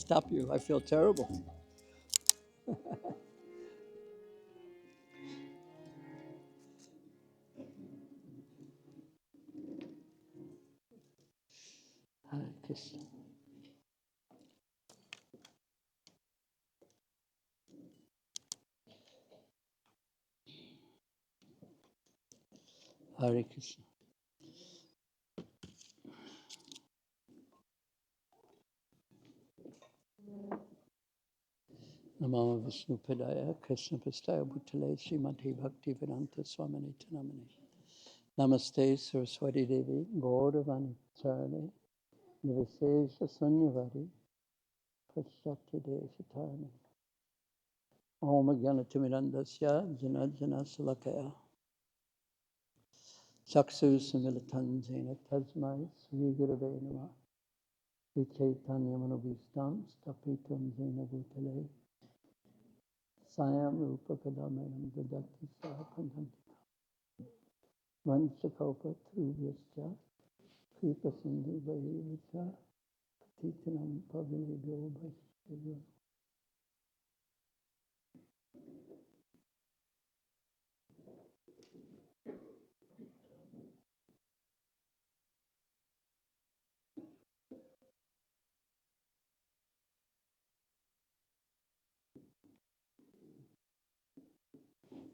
stop you. I feel terrible. Hare Krishna. Hare Krishna. Namo Vishnu Padaya Krishna Pastaya Bhutale Srimati Bhakti Vedanta Swamini Tanamani. Namaste Saraswati Devi Govardhana Charane Nivasesha Sanyavari Prashyakti Deshatarane. Om Jnanatimidandasya Jana Jana Salakaya Chaksu Samilitanjena Tasmai Sri Gurave Namah Vichaitanya Manobhistam Stapitam Jena Bhutale Sayam Rupa Kadamayam Dadati Sahakantantika Vanchakalpa Trubhyascha Kripa Sindhu Vairivacha Patitanam Pavinebhyo Vaishya.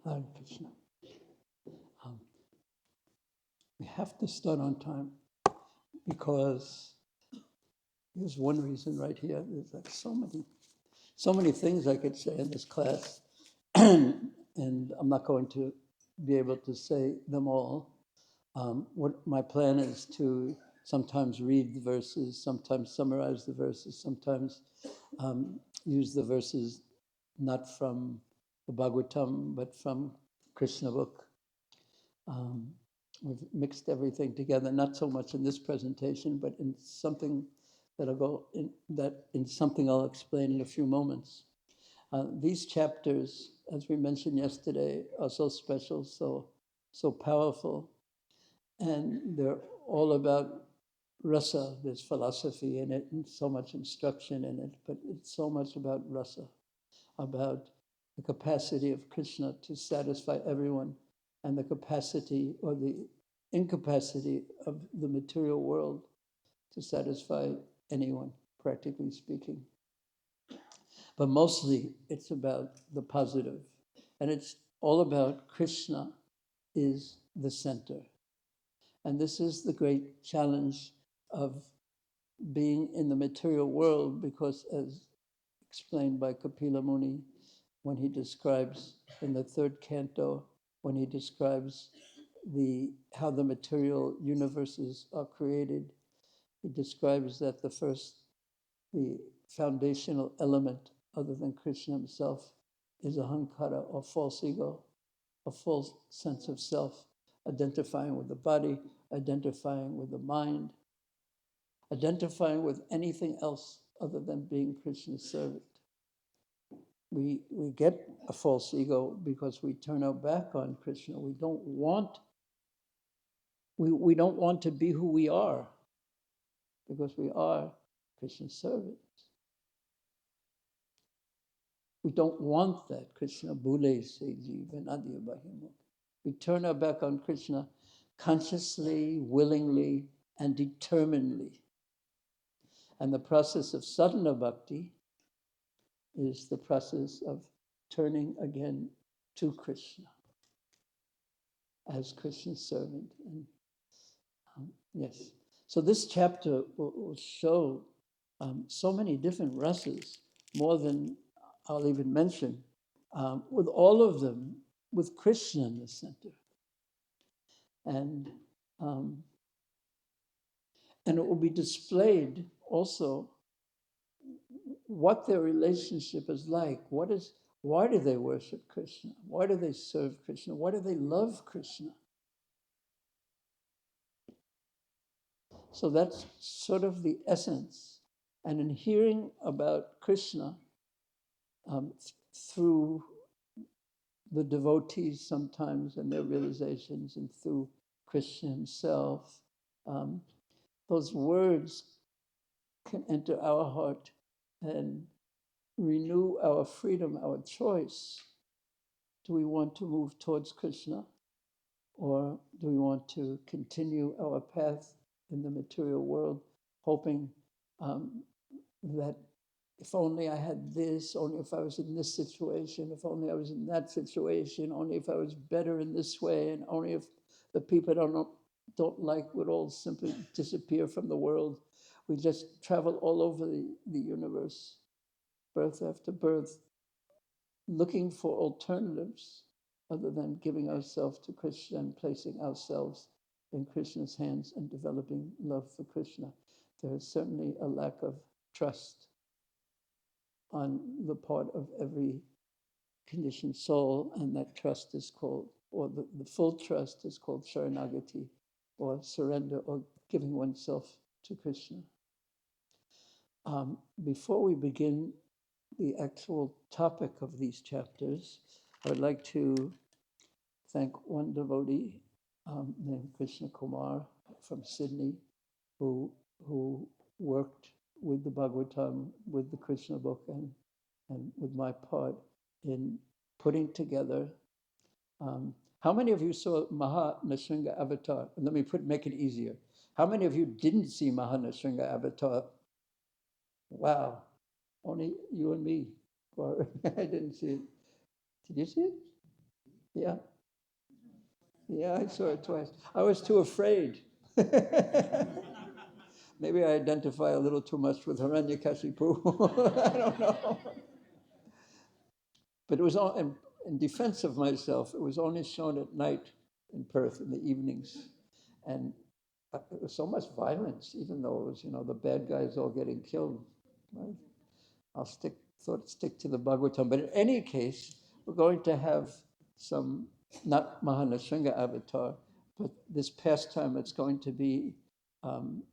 Hare Krishna. We have to start on time because there's one reason right here. There's like so many things I could say in this class, and I'm not going to be able to say them all. What my plan is to sometimes read the verses, sometimes summarize the verses, sometimes use the verses not from the Bhagavatam, but from Krishna book. We've mixed everything together, not so much in this presentation, but in something something I'll explain in a few moments. These chapters, as we mentioned yesterday, are so special, so powerful, and they're all about rasa. There's philosophy in it and so much instruction in it, but it's so much about rasa, about the capacity of Krishna to satisfy everyone and the capacity or the incapacity of the material world to satisfy anyone, practically speaking. But mostly it's about the positive. And it's all about Krishna is the center. And this is the great challenge of being in the material world, because as explained by Kapila Muni, when he describes in the third canto, when he describes how the material universes are created, he describes that the foundational element other than Krishna himself is ahankara, or false ego, a false sense of self, identifying with the body, identifying with the mind, identifying with anything else other than being Krishna's servant. We get a false ego because we turn our back on Krishna. We don't want to be who we are, because we are Krishna's servants. We don't want that. Krishna bhule se jivan adya bahimo. We turn our back on Krishna consciously, willingly, and determinedly. And the process of sadhana bhakti is the process of turning again to Krishna as Krishna's servant. And yes, so this chapter will show so many different rasas, more than I'll even mention, with all of them with Krishna in the center. And it will be displayed also what their relationship is like. Why do they worship Krishna? Why do they serve Krishna? Why do they love Krishna? So that's sort of the essence. And in hearing about Krishna through the devotees sometimes and their realizations, and through Krishna himself, those words can enter our heart and renew our freedom, our choice. Do we want to move towards Krishna, or do we want to continue our path in the material world, hoping that if only I had this, only if I was in this situation, if only I was in that situation, only if I was better in this way, and only if the people don't like would all simply disappear from the world. We just travel all over the universe, birth after birth, looking for alternatives other than giving ourselves to Krishna and placing ourselves in Krishna's hands and developing love for Krishna. There is certainly a lack of trust on the part of every conditioned soul, and that trust is called, or the full trust is called Sharanagati, or surrender, or giving oneself to Krishna. Before we begin the actual topic of these chapters, I would like to thank one devotee named Krishna Kumar from Sydney, who worked with the Bhagavatam, with the Krishna book, and with my part in putting together. How many of you saw Maha Nrsimha Avatar? And let me make it easier. How many of you didn't see Maha Nrsimha Avatar? Wow, only you and me. I didn't see it. Did you see it? Yeah. Yeah, I saw it twice. I was too afraid. Maybe I identify a little too much with Hiranyakashipu. I don't know. But it was all, in defense of myself, it was only shown at night in Perth in the evenings. And it was so much violence, even though it was, the bad guys all getting killed. Right? Thought stick to the Bhagavatam. But in any case, we're going to have some, not Mahanasringa avatar, but this pastime that's going to be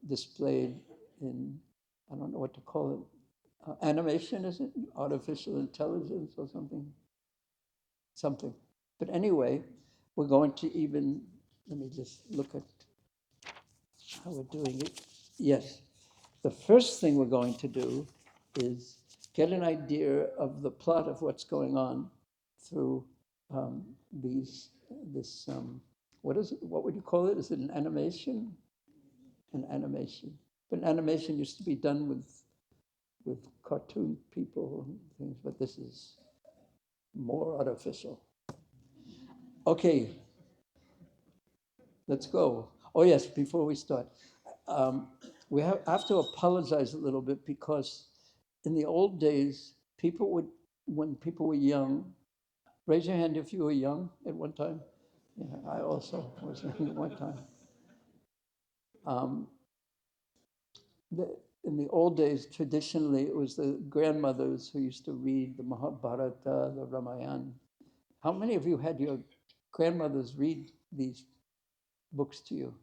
displayed in, I don't know what to call it, animation, is it? Artificial intelligence or something? Something. But anyway, we're going to even, let me just look at how we're doing it. Yes. The first thing we're going to do is get an idea of the plot of what's going on through what is it? What would you call it? Is it an animation? An animation. But an animation used to be done with cartoon people and things, but this is more artificial. Okay, let's go. Oh yes, before we start, we have to apologize a little bit because in the old days, when people were young, raise your hand if you were young at one time. Yeah, I also was young at one time. In the old days, traditionally, it was the grandmothers who used to read the Mahabharata, the Ramayana. How many of you had your grandmothers read these books to you?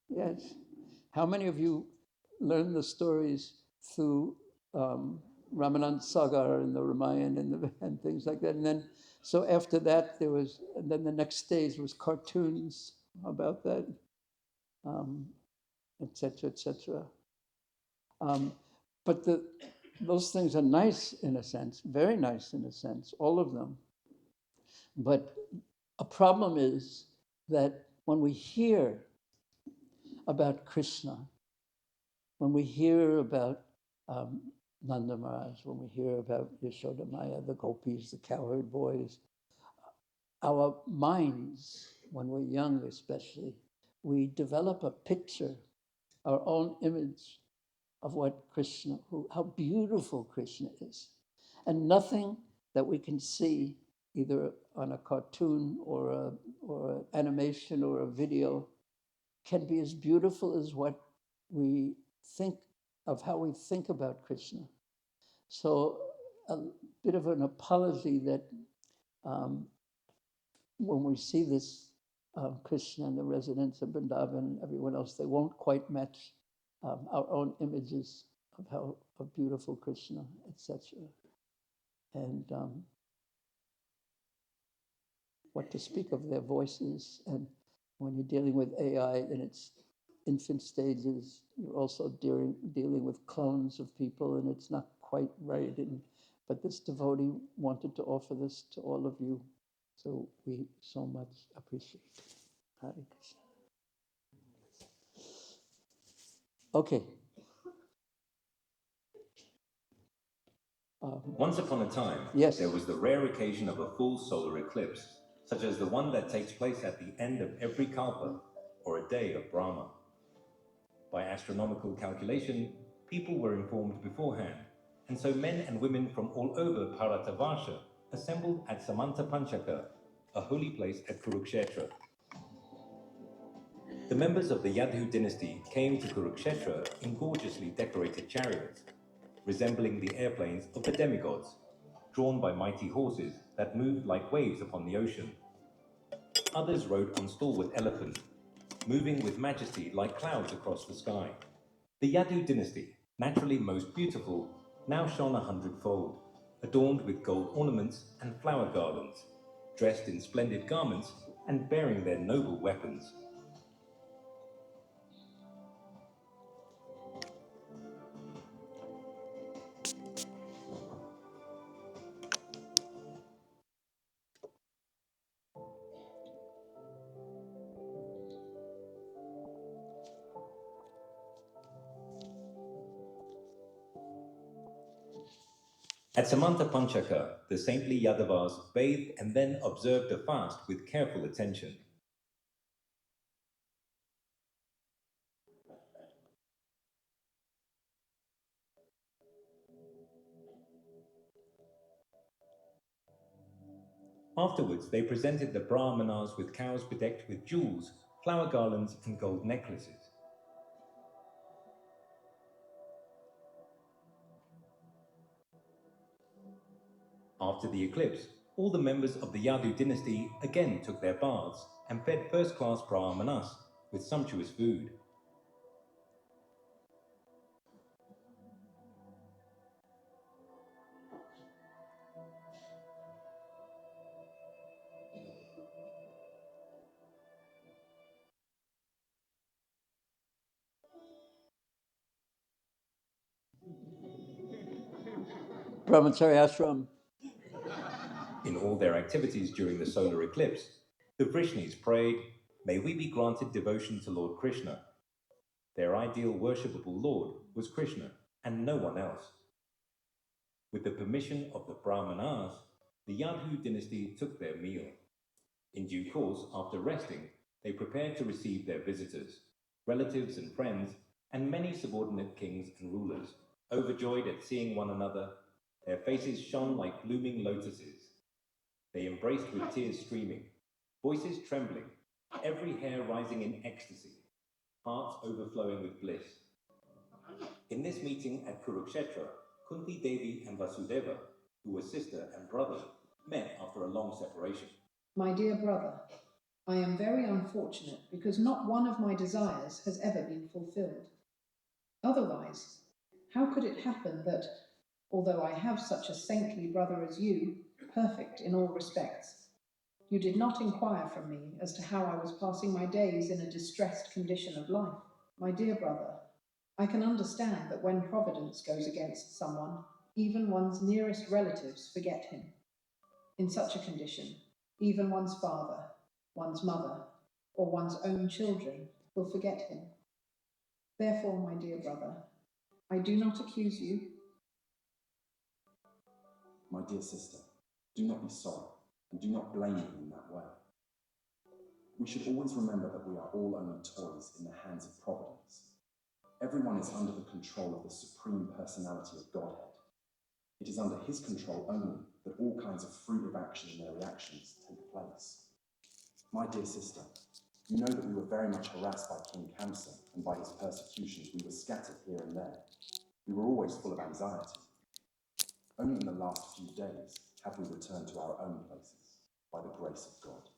Yes. How many of you learned the stories through Ramanand Sagar and the Ramayana and things like that? And then, so after that, and then the next stage was cartoons about that, et cetera, et cetera. But those things are nice in a sense, very nice in a sense, all of them. But a problem is that when we hear about Krishna, when we hear about Nanda Maharaj, when we hear about Yashoda Maya, the gopis, the cowherd boys, our minds, when we're young especially, we develop a picture, our own image of what Krishna, how beautiful Krishna is. And nothing that we can see either on a cartoon or an animation or a video can be as beautiful as what we think of, how we think about Krishna. So a bit of an apology that when we see this Krishna and the residents of Vrindavan and everyone else, they won't quite match our own images of beautiful Krishna, etc. And what to speak of their voices. And when you're dealing with AI in its infant stages, you're also dealing with clones of people, and it's not quite right, but this devotee wanted to offer this to all of you, so we so much appreciate it. Hare Krishna. Okay. Once upon a time, yes. There was the rare occasion of a full solar eclipse, such as the one that takes place at the end of every kalpa, or a day of Brahma. By astronomical calculation, people were informed beforehand, and so men and women from all over Bharatavarsha assembled at Samanta Panchaka, a holy place at Kurukshetra. The members of the Yadu dynasty came to Kurukshetra in gorgeously decorated chariots, resembling the airplanes of the demigods, drawn by mighty horses that moved like waves upon the ocean. Others rode on stalwart elephants, moving with majesty like clouds across the sky. The Yadu dynasty, naturally most beautiful, now shone 100-fold, adorned with gold ornaments and flower garlands, dressed in splendid garments and bearing their noble weapons. At Samanta Panchaka, the saintly Yadavas bathed and then observed a fast with careful attention. Afterwards, they presented the brahmanas with cows bedecked with jewels, flower garlands, and gold necklaces. After the eclipse, all the members of the Yadu dynasty again took their baths and fed first-class brahmanas with sumptuous food. Brahmachari ashram. In all their activities during the solar eclipse, the Vrishnis prayed, "May we be granted devotion to Lord Krishna." Their ideal worshipable Lord was Krishna and no one else. With the permission of the brahmanas, the Yadu dynasty took their meal. In due course, after resting, they prepared to receive their visitors, relatives and friends, and many subordinate kings and rulers. Overjoyed at seeing one another, their faces shone like blooming lotuses. They embraced with tears streaming, voices trembling, every hair rising in ecstasy, hearts overflowing with bliss. In this meeting at Kurukshetra, Kunti Devi and Vasudeva, who were sister and brother, met after a long separation. My dear brother, I am very unfortunate because not one of my desires has ever been fulfilled. Otherwise, how could it happen that, although I have such a saintly brother as you, perfect in all respects, you did not inquire from me as to how I was passing my days in a distressed condition of life? My dear brother, I can understand that when providence goes against someone, even one's nearest relatives forget him. In such a condition, even one's father, one's mother, or one's own children will forget him. Therefore, my dear brother, I do not accuse you. My dear sister, do not be sorry, and do not blame me in that way. We should always remember that we are all only toys in the hands of providence. Everyone is under the control of the Supreme Personality of Godhead. It is under his control only that all kinds of fruitive action and their reactions take place. My dear sister, you know that we were very much harassed by King Kamsa, and by his persecutions we were scattered here and there. We were always full of anxiety. Only in the last few days have we returned to our own places, by the grace of God.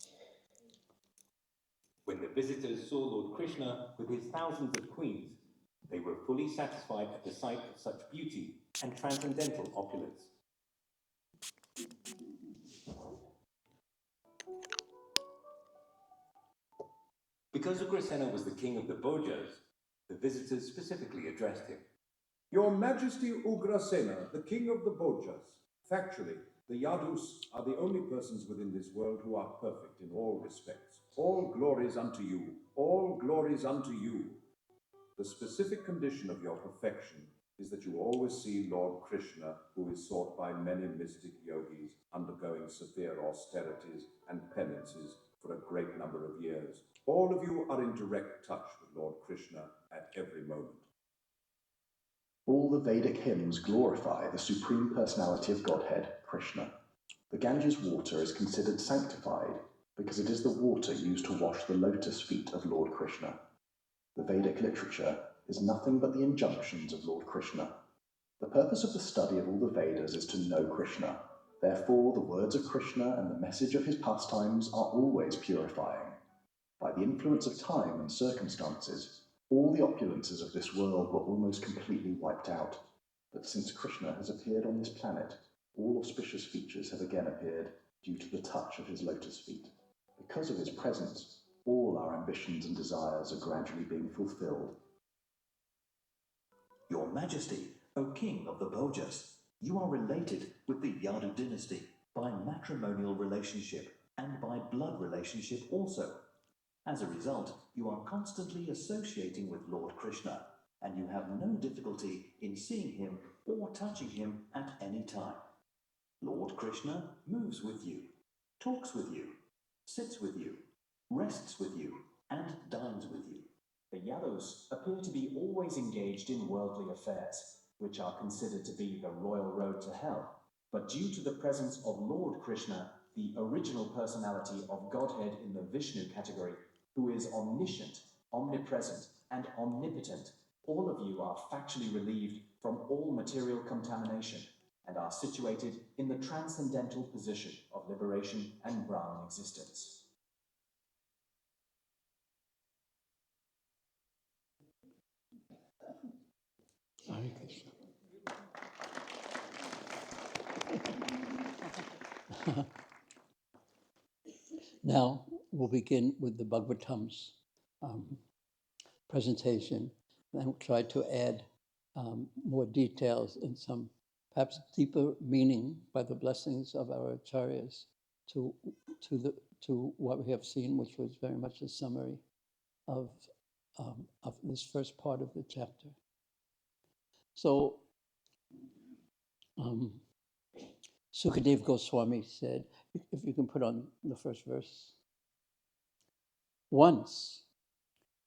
When the visitors saw Lord Krishna with his thousands of queens, they were fully satisfied at the sight of such beauty and transcendental opulence. Because Ugrasena was the king of the Bhojas, the visitors specifically addressed him. Your Majesty Ugrasena, the king of the Bhojas. Factually, the Yadus are the only persons within this world who are perfect in all respects. All glories unto you. All glories unto you. The specific condition of your perfection is that you always see Lord Krishna, who is sought by many mystic yogis undergoing severe austerities and penances for a great number of years. All of you are in direct touch with Lord Krishna at every moment. All the Vedic hymns glorify the Supreme Personality of Godhead, Krishna. The Ganges water is considered sanctified because it is the water used to wash the lotus feet of Lord Krishna. The Vedic literature is nothing but the injunctions of Lord Krishna. The purpose of the study of all the Vedas is to know Krishna. Therefore, the words of Krishna and the message of his pastimes are always purifying. By the influence of time and circumstances, all the opulences of this world were almost completely wiped out. But since Krishna has appeared on this planet, all auspicious features have again appeared due to the touch of his lotus feet. Because of his presence, all our ambitions and desires are gradually being fulfilled. Your Majesty, O King of the Bhojas, you are related with the Yadu dynasty by matrimonial relationship and by blood relationship also. As a result, you are constantly associating with Lord Krishna, and you have no difficulty in seeing him or touching him at any time. Lord Krishna moves with you, talks with you, sits with you, rests with you, and dines with you. The Yadus appear to be always engaged in worldly affairs, which are considered to be the royal road to hell. But due to the presence of Lord Krishna, the original personality of Godhead in the Vishnu category, who is omniscient, omnipresent, and omnipotent, all of you are factually relieved from all material contamination and are situated in the transcendental position of liberation and Brahman existence. Hare Krishna. Now we'll begin with the Bhagavatam's presentation, and we'll try to add more details and some perhaps deeper meaning by the blessings of our acharyas to what we have seen, which was very much a summary of this first part of the chapter. So, Sukadev Goswami said, if you can put on the first verse. Once,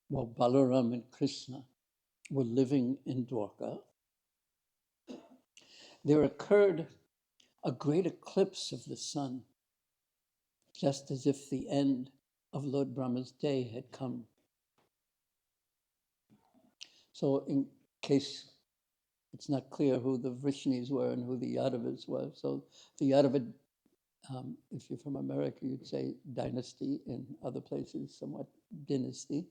while Balaram and Krishna were living in Dwarka, there occurred a great eclipse of the sun, just as if the end of Lord Brahma's day had come. So in case it's not clear who the Vrishnis were and who the Yadavas were, so the Yadava, if you're from America, you'd say dynasty, in other places somewhat dynasty.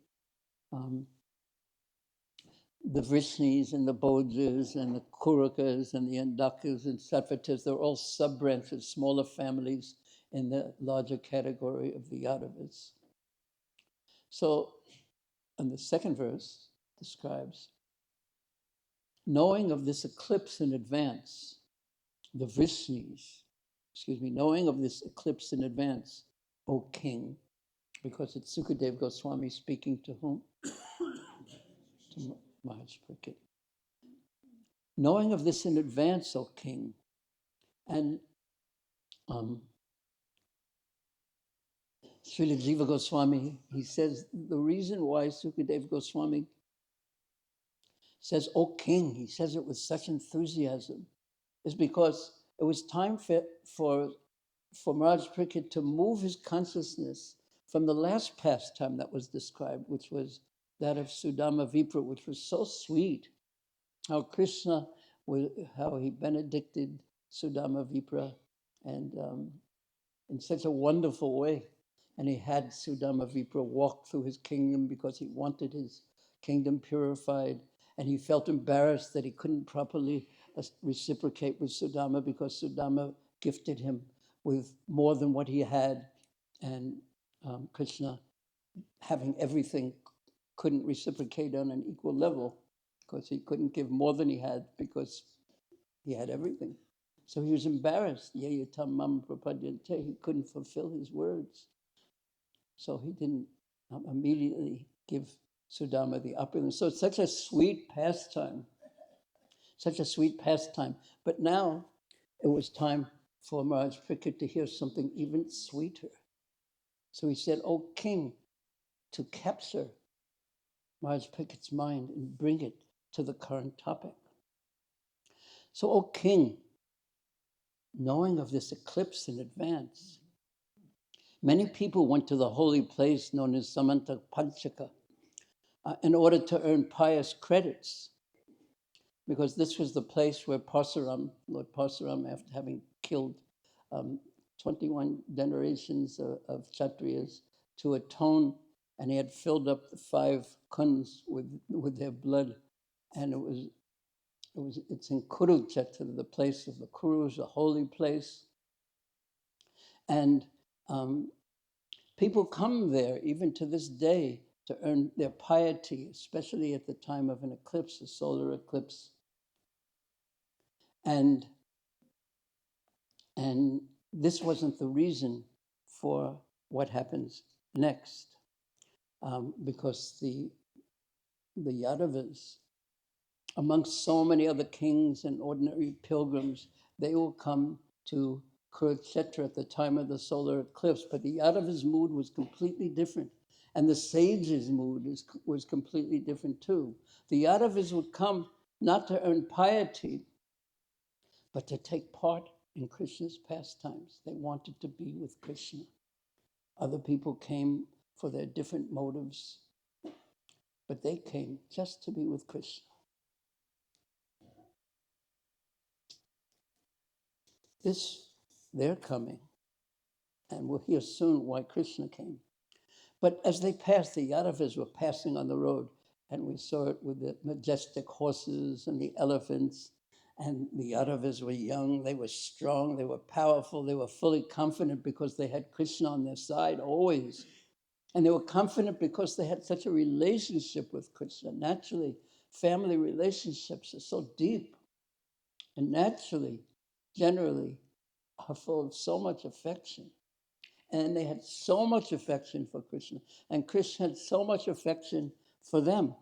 The Vrishnis and the Bhojas and the Kurukas and the Andakas and Sattvatas, they're all sub-branches, smaller families in the larger category of the Yadavas. So, and the second verse describes, knowing of this eclipse in advance, the Vrishnis, knowing of this eclipse in advance, O king, because it's Sukadev Goswami speaking to whom? To Maharaj Parikshit. Knowing of this in advance, O king, and Srila Jiva Goswami, he says the reason why Sukadev Goswami says, O king, he says it with such enthusiasm, is because it was time for Maharaj Parikshit to move his consciousness from the last pastime that was described, which was that of Sudama Vipra, which was so sweet, how Krishna, how he benedicted Sudama Vipra, and in such a wonderful way. And he had Sudama Vipra walk through his kingdom because he wanted his kingdom purified. And he felt embarrassed that he couldn't properly reciprocate with Sudama because Sudama gifted him with more than what he had. And Krishna, having everything, couldn't reciprocate on an equal level because he couldn't give more than he had because he had everything. So he was embarrassed. Yeyatam mam prapadyante. He couldn't fulfill his words. So he didn't immediately give Sudama the opulence. So it's such a sweet pastime. Such a sweet pastime. But now it was time for Maharaj Parikshit to hear something even sweeter. So he said, "O king," to capture Maharaj Parikshit's mind and bring it to the current topic. So, O king, knowing of this eclipse in advance, many people went to the holy place known as Samanta Panchaka in order to earn pious credits, because this was the place where Lord Parsuram, after having killed 21 generations of Kshatriyas to atone, and he had filled up the 5 kunds with their blood, and it's in Kurukshetra, the place of the Kurus, a holy place, and people come there even to this day to earn their piety, especially at the time of an eclipse, a solar eclipse, and this wasn't the reason for what happens next, because the Yadavas, amongst so many other kings and ordinary pilgrims, they will come to Kurukshetra at the time of the solar eclipse. But the Yadavas' mood was completely different. And the sages' mood was completely different too. The Yadavas would come not to earn piety, but to take part in Krishna's pastimes. They wanted to be with Krishna. Other people came for their different motives, but they came just to be with Krishna. They're coming, and we'll hear soon why Krishna came. But as they passed, the Yadavas were passing on the road, and we saw it with the majestic horses and the elephants, and the Yadavas were young, they were strong, they were powerful, they were fully confident because they had Krishna on their side always. And they were confident because they had such a relationship with Krishna. Naturally, family relationships are so deep, and naturally, generally, are full of so much affection. And they had so much affection for Krishna, and Krishna had so much affection for them.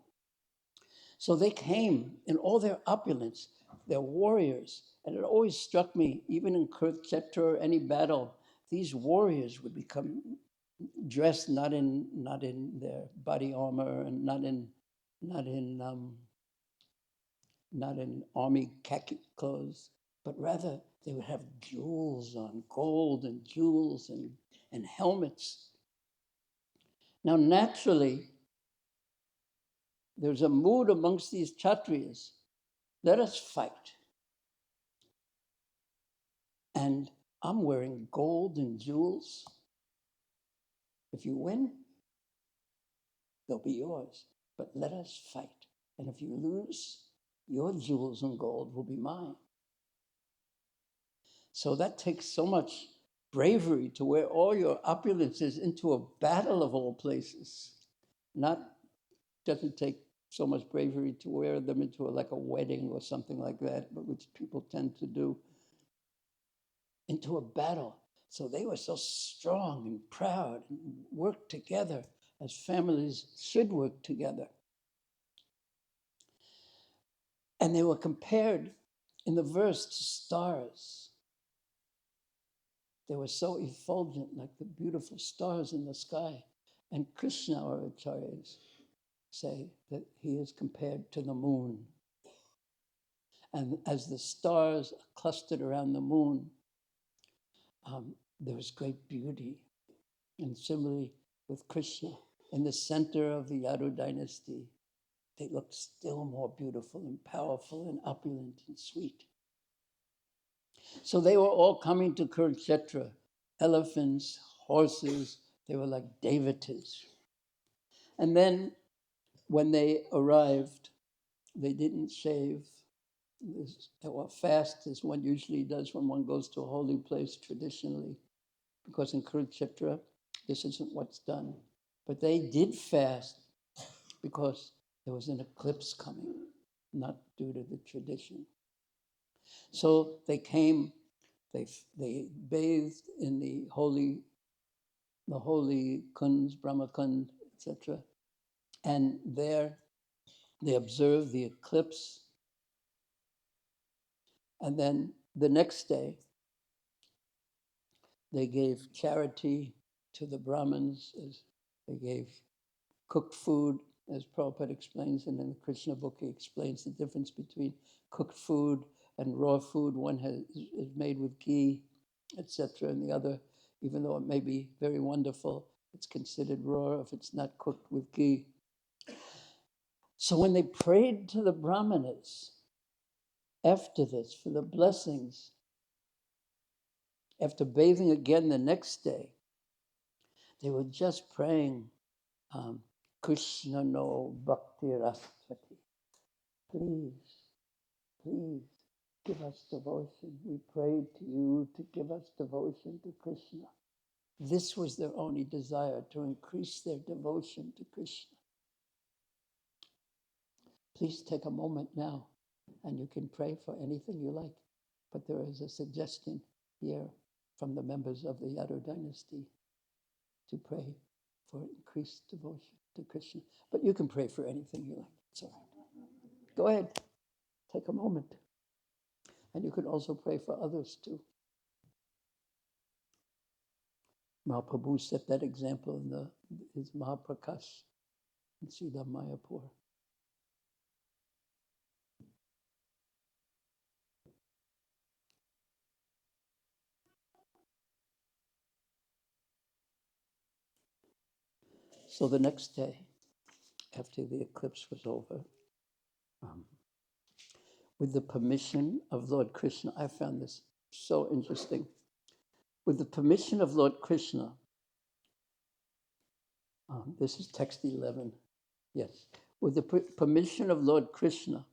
So they came in all their opulence, they're warriors. And it always struck me, even in Kurukshetra or any battle, these warriors would become dressed not in their body armor and not in army khaki clothes, but rather they would have jewels on, gold and jewels and helmets. Now, naturally, there's a mood amongst these Kshatriyas. Let us fight. And I'm wearing gold and jewels. If you win, they'll be yours. But let us fight. And if you lose, your jewels and gold will be mine. So that takes so much bravery to wear all your opulences into a battle of all places. Doesn't take so much bravery to wear them into like a wedding or something like that, but which people tend to do, into a battle. So they were so strong and proud and worked together as families should work together. And they were compared in the verse to stars. They were so effulgent, like the beautiful stars in the sky. And Krishna, our acharyas, say that he is compared to the moon. And as the stars clustered around the moon, there was great beauty. And similarly with Krishna, in the center of the Yadu dynasty, they looked still more beautiful and powerful and opulent and sweet. So they were all coming to Kurukshetra, elephants, horses, they were like devotees. And then when they arrived, they didn't shave. They were fast, as one usually does when one goes to a holy place traditionally, because in Kurukshetra, this isn't what's done. But they did fast because there was an eclipse coming. not due to the tradition. So they came, they bathed in the holy kunds, Brahma Kund, etc. And there they observed the eclipse. And then the next day, they gave charity to the Brahmins. They gave cooked food, as Prabhupada explains, and in the Krishna book he explains the difference between cooked food and raw food. One is made with ghee, etc., and the other, even though it may be very wonderful, it's considered raw if it's not cooked with ghee. So when they prayed to the Brahmanas after this for the blessings, after bathing again the next day, they were just praying, Krishna no bhakti rastvati. Please, please give us devotion. We prayed to you to give us devotion to Krishna. This was their only desire, to increase their devotion to Krishna. Please take a moment now, and you can pray for anything you like. But there is a suggestion here from the members of the Yadu dynasty to pray for increased devotion to Krishna. But you can pray for anything you like. It's all right. Go ahead. Take a moment. And you can also pray for others too. Mahaprabhu set that example in his Mahaprakash in Sridham Mayapur. So the next day, after the eclipse was over, with the permission of Lord Krishna, I found this so interesting. With the permission of Lord Krishna, this is text 11, yes. With the permission of Lord Krishna,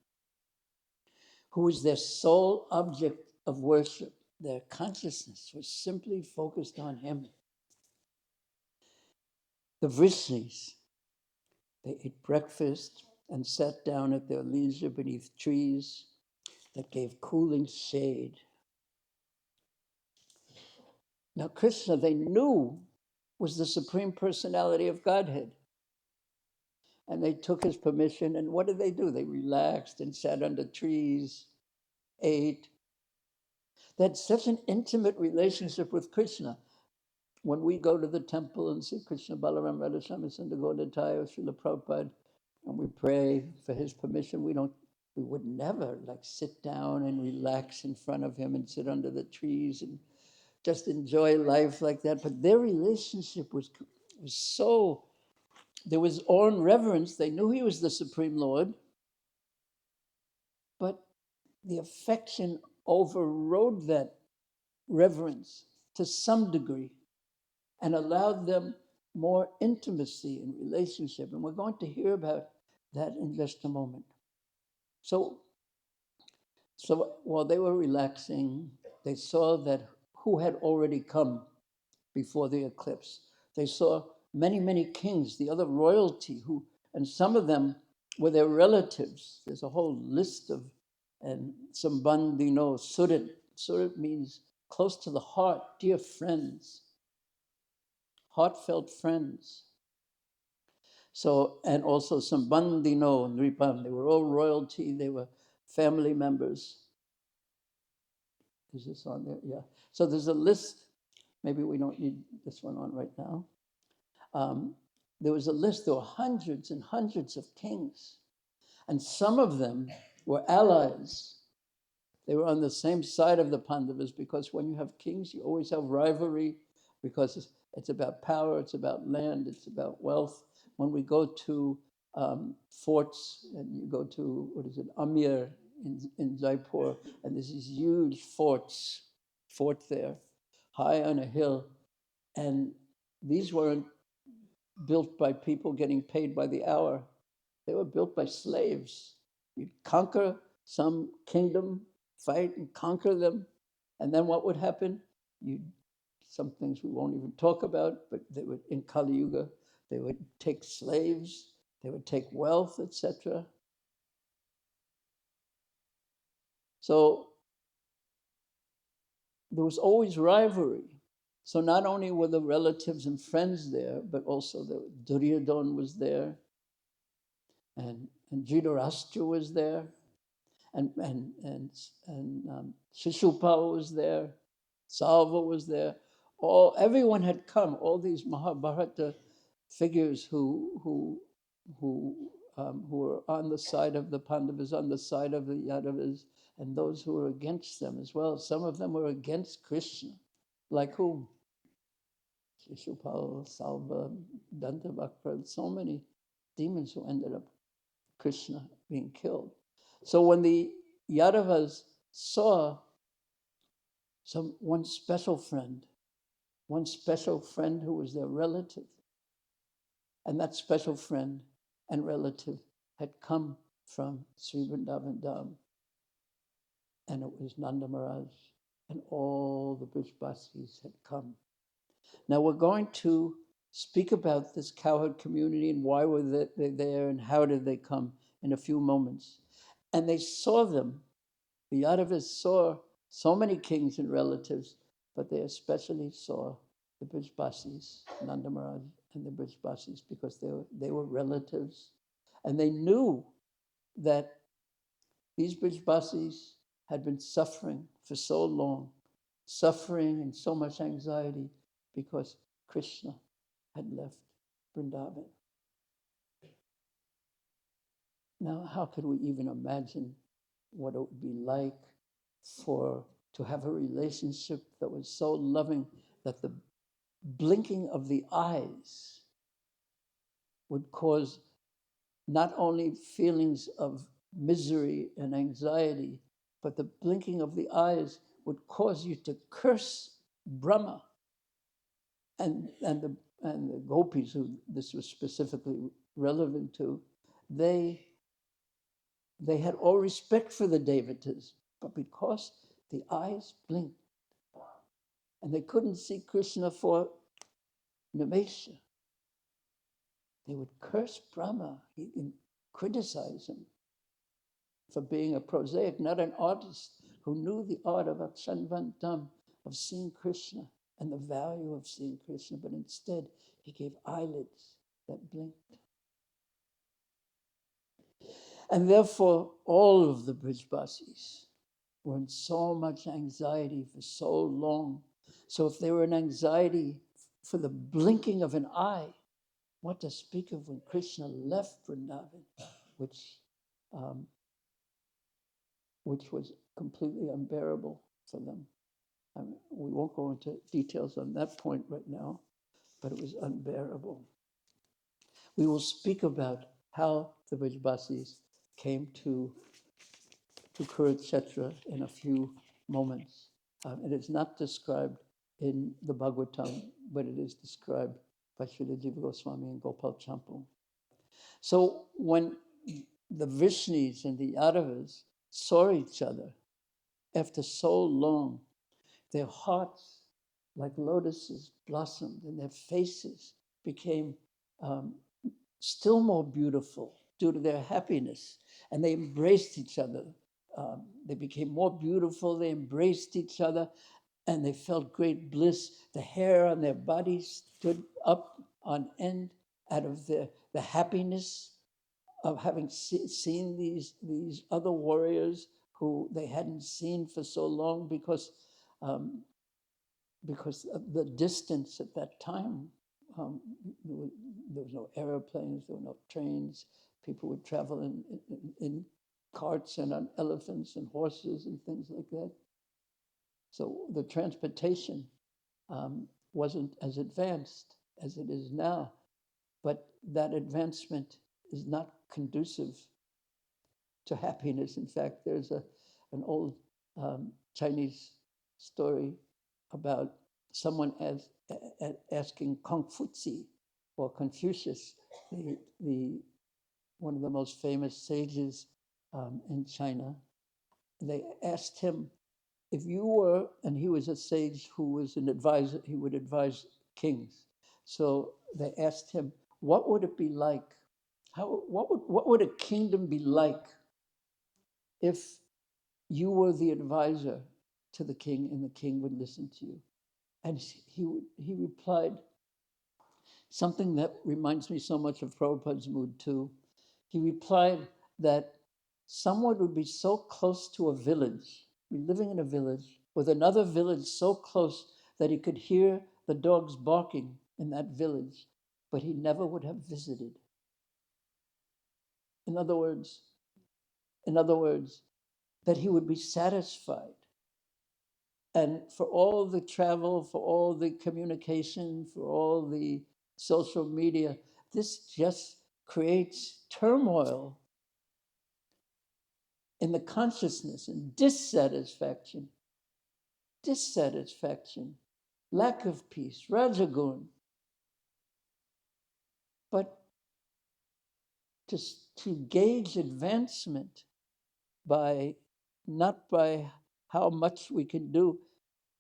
who is their sole object of worship, their consciousness was simply focused on him. The Vrishnis, they ate breakfast and sat down at their leisure beneath trees that gave cooling shade. Now, Krishna, they knew, was the Supreme Personality of Godhead. And they took his permission, and what did they do? They relaxed and sat under trees, ate. They had such an intimate relationship with Krishna. When we go to the temple and see Krishna, Balaram, Radha-Shama, Sundar Gaudetaya, or Srila Prabhupada, and we pray for his permission, we would never like sit down and relax in front of him and sit under the trees and just enjoy life like that. But their relationship was so, there was awe and reverence. They knew he was the Supreme Lord, but the affection overrode that reverence to some degree and allowed them more intimacy and relationship. And we're going to hear about that in just a moment. So while they were relaxing, they saw that who had already come before the eclipse. They saw many, many kings, the other royalty, and some of them were their relatives. There's a whole list of, and Sambandhino, Surit. Surit means close to the heart, dear friends, heartfelt friends. So, and also Sambandhino and Nripam, they were all royalty, they were family members. Is this on there? Yeah. So there's a list. Maybe we don't need this one on right now. There was a list. There were hundreds and hundreds of kings. And some of them were allies. They were on the same side of the Pandavas, because when you have kings, you always have rivalry, because it's about power, it's about land, it's about wealth. When we go to forts, and you go to, Amir in Jaipur, and there's these huge fort there, high on a hill. And these weren't built by people getting paid by the hour. They were built by slaves. You'd conquer some kingdom, fight and conquer them, and then what would happen? Some things we won't even talk about, but they would, in Kali Yuga, they would take slaves, they would take wealth, etc. So there was always rivalry. So not only were the relatives and friends there, but also the Duryodhana was there, and Dhritarashtra was there, and Shishupal was there, Salva was there. Everyone had come. All these Mahabharata figures who were on the side of the Pandavas, on the side of the Yadavas, and those who were against them as well. Some of them were against Krishna, like whom? Shishupal, Salva, Dantavakra, so many demons who ended up Krishna being killed. So when the Yadavas saw one special friend who was their relative, and that special friend and relative had come from Sri Vrindavan Dham, and it was Nanda Maharaj, and all the Brijbasis had come. Now we're going to speak about this cowherd community and why were they there and how did they come in a few moments. And they saw them. The Yadavas saw so many kings and relatives, but they especially saw the Brijbasis, Nanda Maharaj and the Brijbasis, because they were relatives. And they knew that these Brijbasis had been suffering for so long, suffering and so much anxiety because Krishna had left Vrindavan. Now, how could we even imagine what it would be like to have a relationship that was so loving that the blinking of the eyes would cause not only feelings of misery and anxiety, but the blinking of the eyes would cause you to curse Brahma. And the gopis, who this was specifically relevant to, they had all respect for the devotees, but because the eyes blinked and they couldn't see Krishna for Nimesha, they would curse Brahma and criticize him for being a prosaic, not an artist who knew the art of Akshanvantam, of seeing Krishna and the value of seeing Krishna, but instead he gave eyelids that blinked. And therefore, all of the Brijbasis were in so much anxiety for so long. So if they were in anxiety for the blinking of an eye, what to speak of when Krishna left Vrindavan, which was completely unbearable for them. I mean, we won't go into details on that point right now, but it was unbearable. We will speak about how the Brijbasis came to Kurukshetra in a few moments. It is not described in the Bhagavatam, but it is described by Srila Jiva Goswami and Gopal Champu. So when the Vrishnis and the Yadavas saw each other after so long, their hearts, like lotuses, blossomed and their faces became still more beautiful due to their happiness. And they embraced each other. They became more beautiful, they embraced each other, and they felt great bliss. The hair on their bodies stood up on end out of the happiness of having seen these other warriors who they hadn't seen for so long because of the distance at that time. There was no airplanes, there were no trains. People would travel in carts and on elephants and horses and things like that. So the transportation wasn't as advanced as it is now, but that advancement is not conducive to happiness. In fact, there's an old Chinese story about someone asking Confucius or Confucius, one of the most famous sages in China. They asked him, if you were, and he was a sage who was an advisor, he would advise kings. So they asked him, what would it be like? What would a kingdom be like if you were the advisor to the king, and the king would listen to you. And he replied something that reminds me so much of Prabhupada's mood too. He replied that someone would be so close to a village, living in a village, with another village so close that he could hear the dogs barking in that village, but he never would have visited. In other words, that he would be satisfied. And for all the travel, for all the communication, for all the social media, this just creates turmoil in the consciousness and dissatisfaction, lack of peace, rajagun. But to gauge advancement not by how much we can do,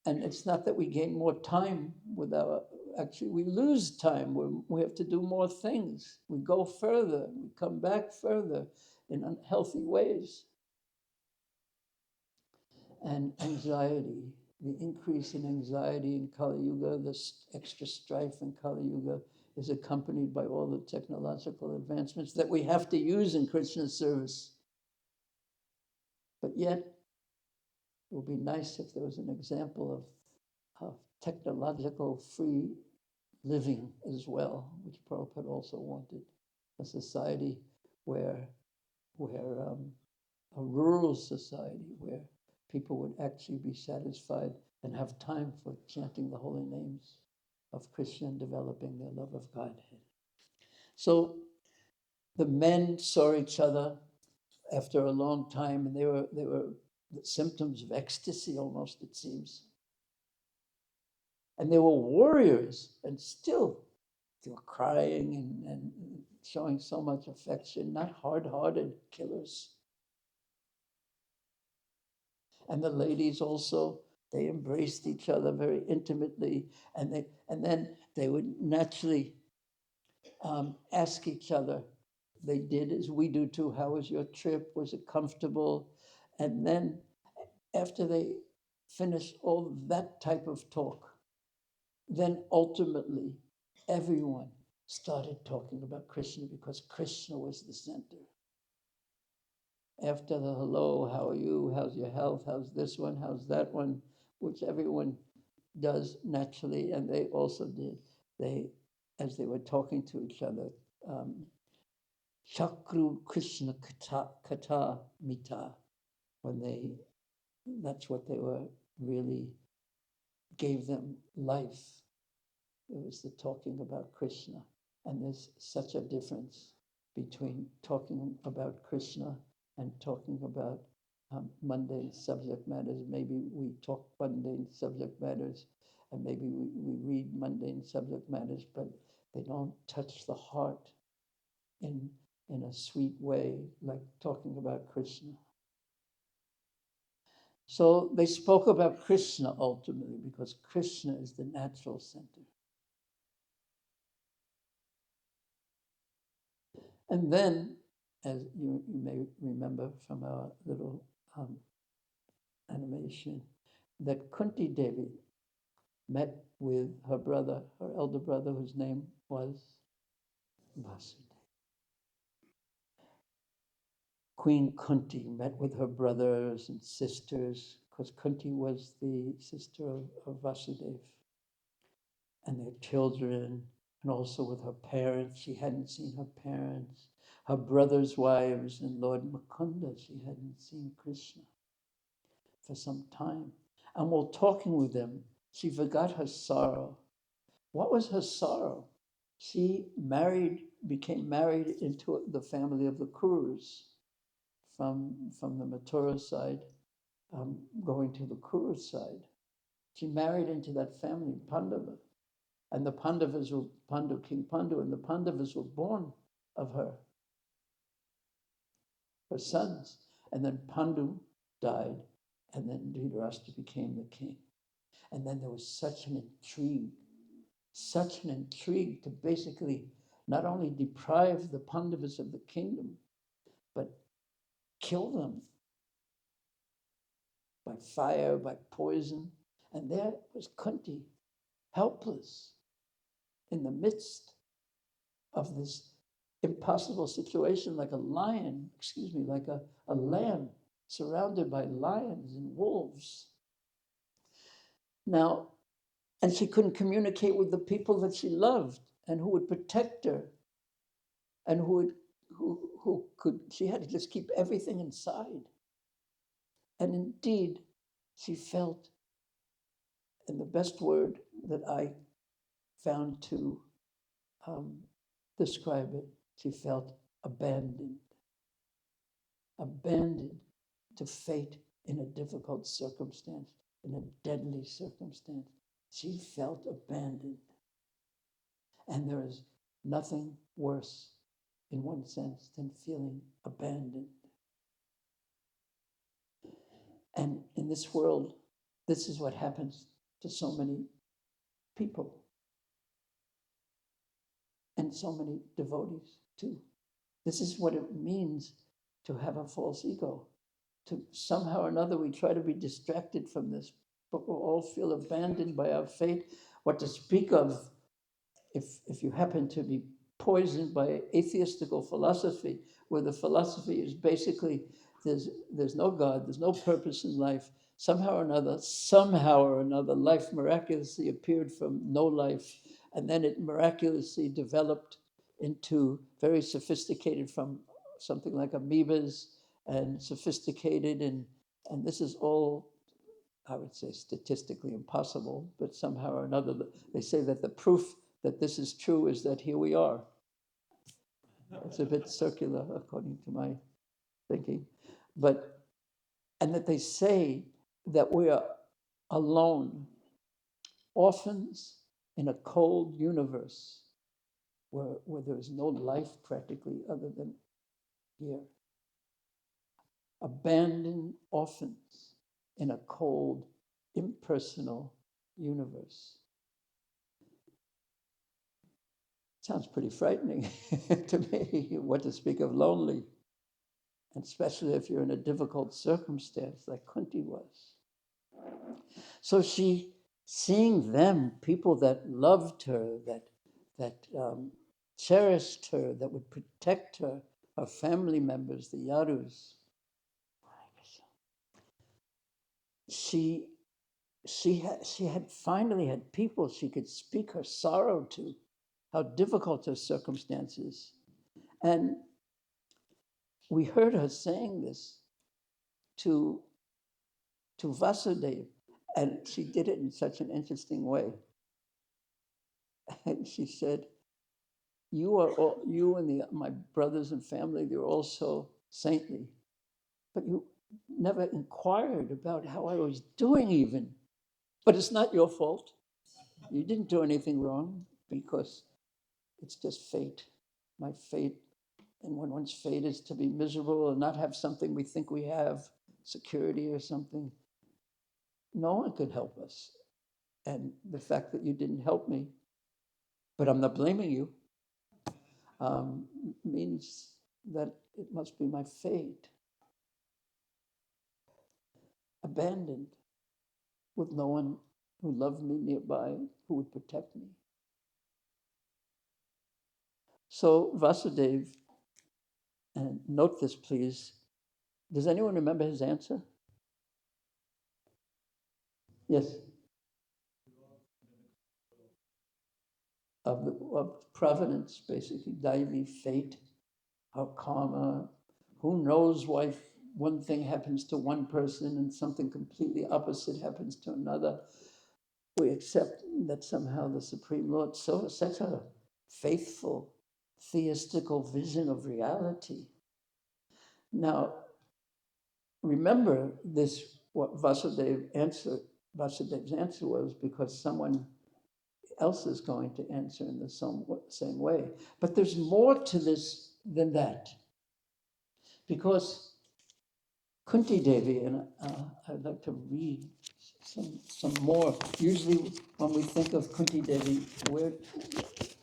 and it's not that we gain more time actually we lose time. We have to do more things. We go further, we come back further in unhealthy ways. And anxiety, the increase in anxiety in Kali Yuga, this extra strife in Kali Yuga is accompanied by all the technological advancements that we have to use in Krishna's service. But yet, it would be nice if there was an example of technological free living as well, which Prabhupada also wanted. A society where a rural society where people would actually be satisfied and have time for chanting the holy names of Krishna and developing their love of Godhead. So the men saw each other after a long time, and they were symptoms of ecstasy almost, it seems. And they were warriors, and still they were crying and showing so much affection, not hard-hearted killers. And the ladies also, they embraced each other very intimately, and then they would naturally ask each other. They did as we do too. How was your trip? Was it comfortable? And then after they finished all that type of talk, then ultimately everyone started talking about Krishna because Krishna was the center. After the hello, how are you? How's your health? How's this one? How's that one? Which everyone does naturally, and they also did. As they were talking to each other, Chakru Krishna Kata Mita, that's what they were really gave them life. It was the talking about Krishna. And there's such a difference between talking about Krishna and talking about mundane subject matters. Maybe we talk mundane subject matters, and maybe we read mundane subject matters, but they don't touch the heart in a sweet way, like talking about Krishna. So they spoke about Krishna ultimately because Krishna is the natural center. And then, as you may remember from our little animation, that Kunti Devi met with her brother, her elder brother, whose name was Vasudeva. Queen Kunti met with her brothers and sisters, because Kunti was the sister of Vasudeva, and their children, and also with her parents. She hadn't seen her parents, her brothers' wives, and Lord Mukunda. She hadn't seen Krishna for some time. And while talking with them, she forgot her sorrow. What was her sorrow? She became married into the family of the Kurus from the Mathura side, going to the Kuru side. She married into that family, Pandava. And the Pandavas were King Pandu, and the Pandavas were born of her sons. And then Pandu died, and then Dhritarashtra became the king. And then there was such an intrigue to basically not only deprive the Pandavas of the kingdom, but kill them. by fire, by poison. And there was Kunti, helpless in the midst of this impossible situation, like a lion, like a lamb surrounded by lions and wolves. Now, and she couldn't communicate with the people that she loved and who would protect her and who could, she had to just keep everything inside. And indeed, she felt, and the best word that I found to describe it, she felt abandoned to fate in a difficult circumstance, in a deadly circumstance. She felt abandoned. And there is nothing worse, in one sense, than feeling abandoned. And in this world, this is what happens to so many people and so many devotees too. This is what it means to have a false ego. To somehow or another, we try to be distracted from this, but we'll all feel abandoned by our fate. What to speak of if you happen to be poisoned by atheistical philosophy, where the philosophy is basically there's no God, there's no purpose in life. Somehow or another, life miraculously appeared from no life, and then it miraculously developed into very sophisticated, from something like amoebas, and sophisticated, and this is all, I would say, statistically impossible, but somehow or another, they say that the proof that this is true is that here we are. It's a bit circular, according to my thinking. And that they say that we are alone, orphans in a cold universe where there is no life practically other than here. Abandoned orphans in a cold, impersonal universe. Sounds pretty frightening to me, what to speak of lonely, and especially if you're in a difficult circumstance like Kunti was. So she, seeing them, people that loved her, that cherished her, that would protect her, her family members, the Yadus, she had finally had people she could speak her sorrow to, how difficult her circumstances. And we heard her saying this to Vasudeva, and she did it in such an interesting way. And she said, you and my brothers and family, they're all so saintly, but you never inquired about how I was doing even. But it's not your fault. You didn't do anything wrong, because it's just fate. My fate, and when one's fate is to be miserable or not have something we think we have, security or something, no one could help us. And the fact that you didn't help me, but I'm not blaming you, means that it must be my fate. Abandoned, with no one who loved me nearby, who would protect me. So Vasudeva, and note this please, does anyone remember his answer? Yes. Of providence, basically, Daivi, fate, our karma. Who knows why one thing happens to one person and something completely opposite happens to another? We accept that somehow the Supreme Lord saw such a faithful, theistical vision of reality. Now, remember this, what Vasudev's answer was, because someone else is going to answer in the same way. But there's more to this than that. Because Kunti Devi, and I'd like to read some more. Usually when we think of Kunti Devi,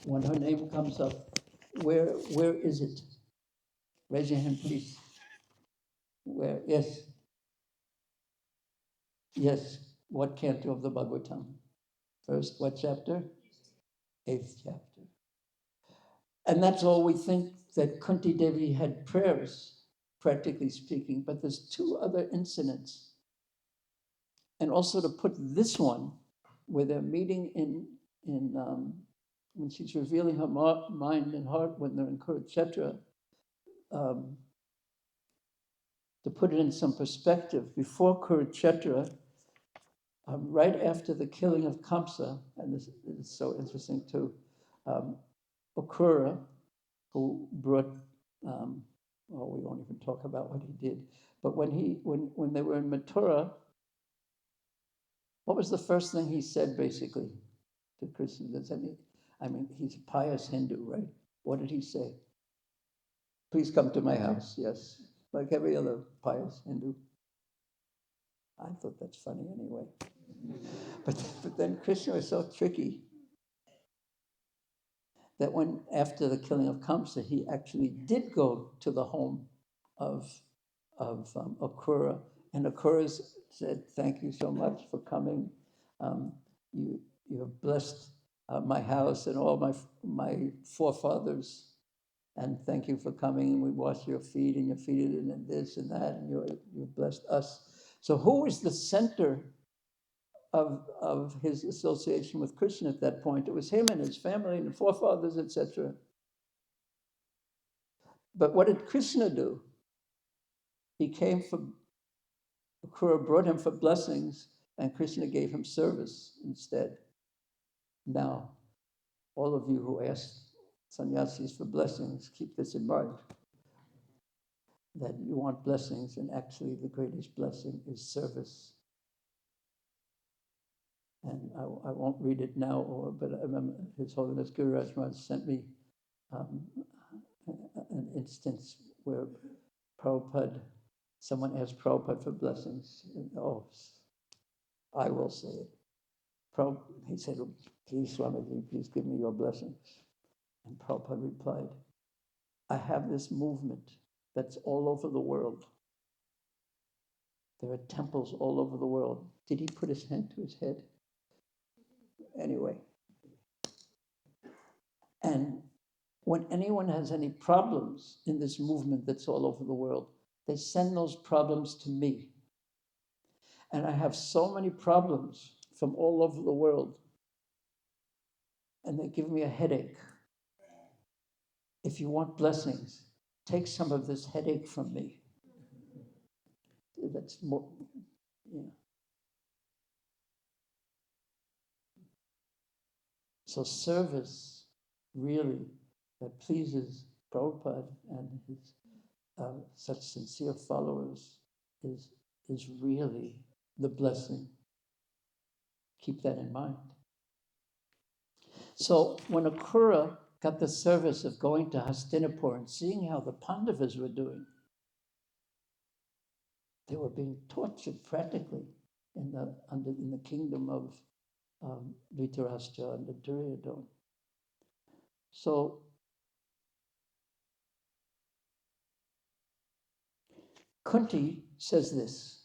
when her name comes up, where is it? Raise your hand, please. Where? Yes. Yes, what canto of the Bhagavatam? First, what chapter? 8th chapter. And that's all we think, that Kunti Devi had prayers, practically speaking, but there's 2 other incidents. And also to put this one, where they're meeting when she's revealing her mind and heart when they're in Kurukshetra, to put it in some perspective, before Kurukshetra, right after the killing of Kamsa, and this is so interesting too, Akrura, who brought, we won't even talk about what he did, but when they were in Mathura, what was the first thing he said basically to Krishna? He's a pious Hindu, right? What did he say? Please come to my house, yes. Like every other pious Hindu. I thought that's funny anyway. But then Krishna was so tricky that when, after the killing of Kamsa, he actually did go to the home of Akrura, and Akrura said, "Thank you so much for coming. You have blessed my house and all my forefathers, and thank you for coming. And we wash your feet, and your feet and this and that, and you blessed us." So, who was the center of his association with Krishna at that point? It was him and his family and the forefathers, etc. But what did Krishna do? He came for, Akrura brought him for blessings, and Krishna gave him service instead. Now, all of you who ask sannyasis for blessings, keep this in mind, that you want blessings, and actually the greatest blessing is service. And I won't read it now, but I remember His Holiness Guru Raj Maharaj sent me an instance where someone asked Prabhupada for blessings. I will say it. He said, "Please, Swamiji, please give me your blessings." And Prabhupada replied, "I have this movement that's all over the world. There are temples all over the world." Did he put his hand to his head? Anyway. And when anyone has any problems in this movement that's all over the world, they send those problems to me. And I have so many problems from all over the world, and they give me a headache. If you want blessings, take some of this headache from me. That's more, yeah. So service, really, that pleases Prabhupada and his such sincere followers is really the blessing. Keep that in mind. So when Akrura got the service of going to Hastinapur and seeing how the Pandavas were doing, they were being tortured practically in the kingdom of Dhritarashtra and Duryodhana. So Kunti says this.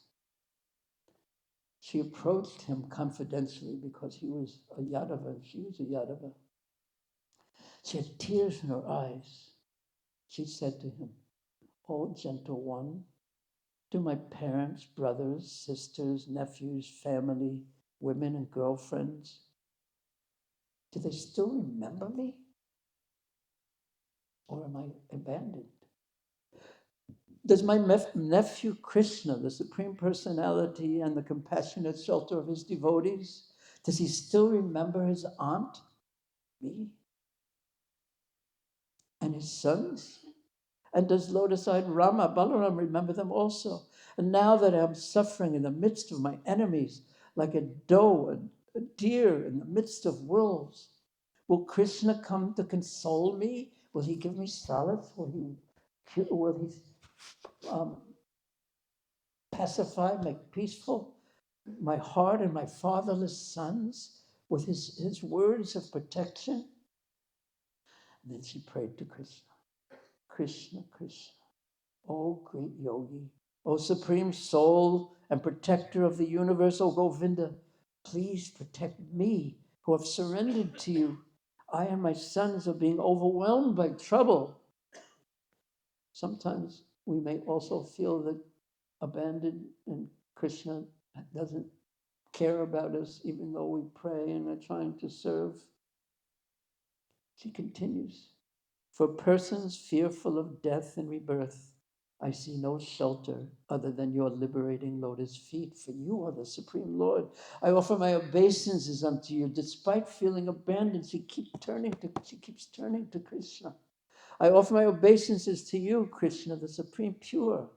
She approached him confidentially because he was a Yadava and she was a Yadava. She had tears in her eyes. She said to him, "Oh, gentle one, do my parents, brothers, sisters, nephews, family, women and girlfriends, do they still remember me? Or am I abandoned? Does my nephew Krishna, the Supreme Personality and the compassionate shelter of his devotees, does he still remember his aunt, me, and his sons? And does lotus-eyed Rama, Balaram remember them also? And now that I'm suffering in the midst of my enemies, like a doe, a deer in the midst of wolves, will Krishna come to console me? Will he give me solace? Will he pacify, make peaceful my heart and my fatherless sons with his words of protection?" And then she prayed to Krishna. "Krishna, Krishna, O great yogi, O supreme soul and protector of the universe, O Govinda, please protect me who have surrendered to you. I and my sons are being overwhelmed by trouble. Sometimes we may also feel that abandoned and Krishna doesn't care about us, even though we pray and are trying to serve. She continues, for persons fearful of death and rebirth, I see no shelter other than your liberating lotus feet, for you are the Supreme Lord. I offer my obeisances unto you. Despite feeling abandoned, she keeps turning to Krishna. I offer my obeisances to you, Krishna, the Supreme Pure,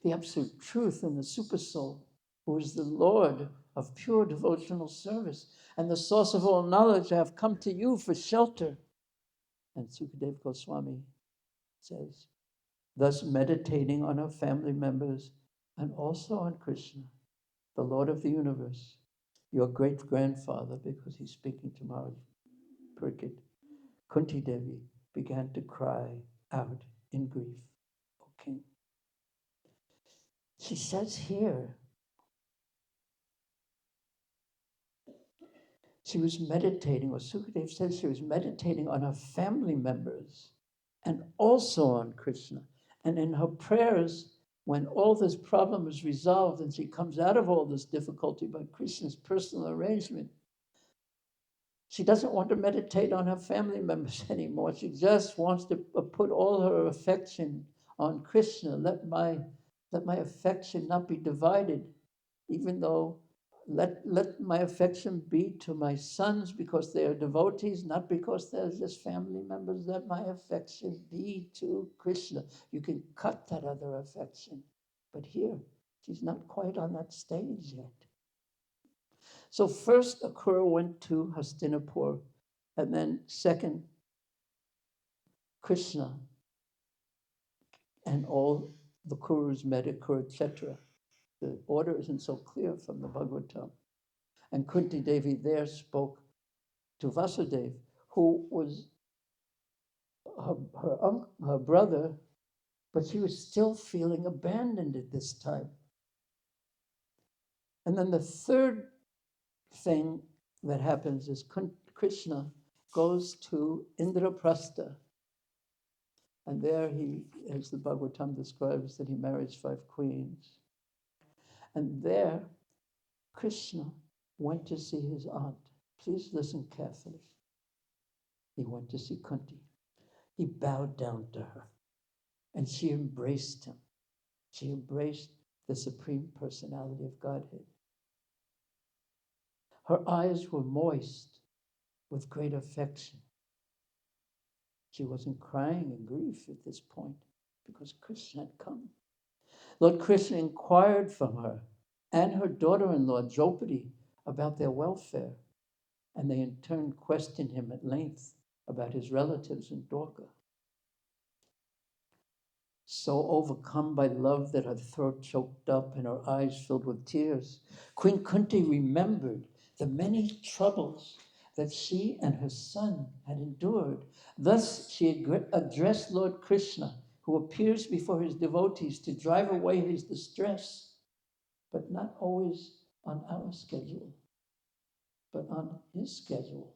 the Absolute Truth and the Super Soul, who is the Lord of pure devotional service and the source of all knowledge. I have come to you for shelter. And Sukadev Goswami says, thus meditating on her family members and also on Krishna, the Lord of the universe, your great-grandfather, because he's speaking to Maharaj Parikshit, Kunti Devi began to cry out in grief, O king. She says here, she was meditating, or Sukadev says she was meditating on her family members and also on Krishna. And in her prayers, when all this problem is resolved and she comes out of all this difficulty by Krishna's personal arrangement, she doesn't want to meditate on her family members anymore. She just wants to put all her affection on Krishna. Let my affection not be divided, even though let my affection be to my sons because they are devotees, not because they're just family members. Let my affection be to Krishna. You can cut that other affection. But here, she's not quite on that stage yet. So first, Akrura went to Hastinapur, and then second, Krishna and all the Kurus met at Kurukshetra. The order isn't so clear from the Bhagavatam. And Kunti Devi there spoke to Vasudeva, who was her brother, but she was still feeling abandoned at this time. And then the third thing that happens is Krishna goes to Indraprastha. And there he, as the Bhagavatam describes, that he marries 5 queens. And there, Krishna went to see his aunt. Please listen carefully. He went to see Kunti. He bowed down to her, and she embraced him. She embraced the Supreme Personality of Godhead. Her eyes were moist with great affection. She wasn't crying in grief at this point because Krishna had come. Lord Krishna inquired from her and her daughter-in-law, Draupadi, about their welfare, and they in turn questioned him at length about his relatives in Dwarka. So overcome by love that her throat choked up and her eyes filled with tears, Queen Kunti remembered the many troubles that she and her son had endured. Thus she addressed Lord Krishna, who appears before his devotees to drive away his distress, but not always on our schedule, but on his schedule.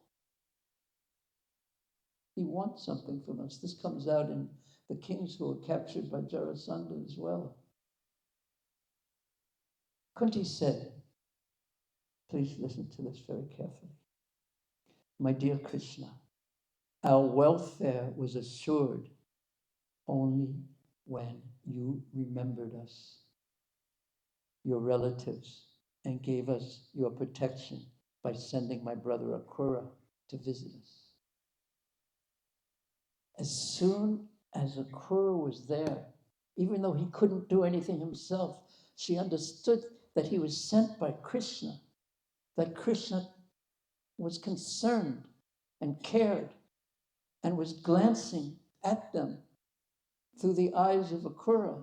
He wants something from us. This comes out in the kings who were captured by Jarasandha as well. Kunti said, please listen to this very carefully. My dear Krishna, our welfare was assured only when you remembered us, your relatives, and gave us your protection by sending my brother Akrura to visit us. As soon as Akrura was there, even though he couldn't do anything himself, she understood that he was sent by Krishna, that Krishna was concerned and cared and was glancing at them through the eyes of Akrura.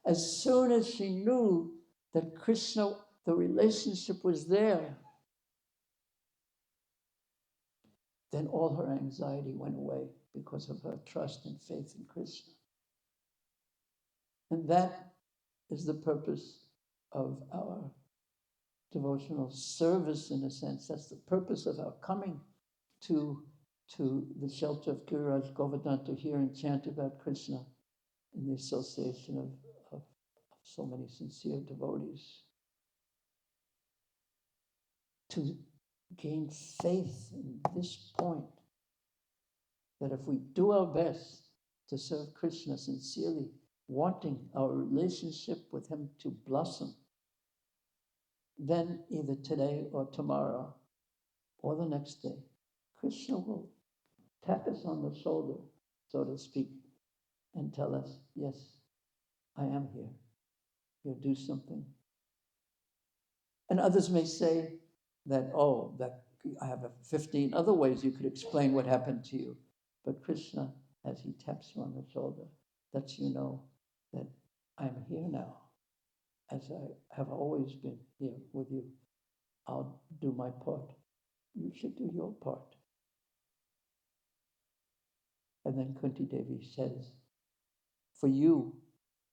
As soon as she knew that Krishna, the relationship was there, then all her anxiety went away because of her trust and faith in Krishna. And that is the purpose of our devotional service, in a sense. That's the purpose of our coming to the shelter of Giriraj Govardhana to hear and chant about Krishna in the association of so many sincere devotees. To gain faith in this point, that if we do our best to serve Krishna sincerely, wanting our relationship with him to blossom, then either today or tomorrow or the next day, Krishna will tap us on the shoulder, so to speak, and tell us, yes, I am here. You'll do something. And others may say that, oh, that I have 15 other ways you could explain what happened to you. But Krishna, as he taps you on the shoulder, lets you know that I'm here now, as I have always been here with you. I'll do my part. You should do your part. And then Kunti Devi says, for you,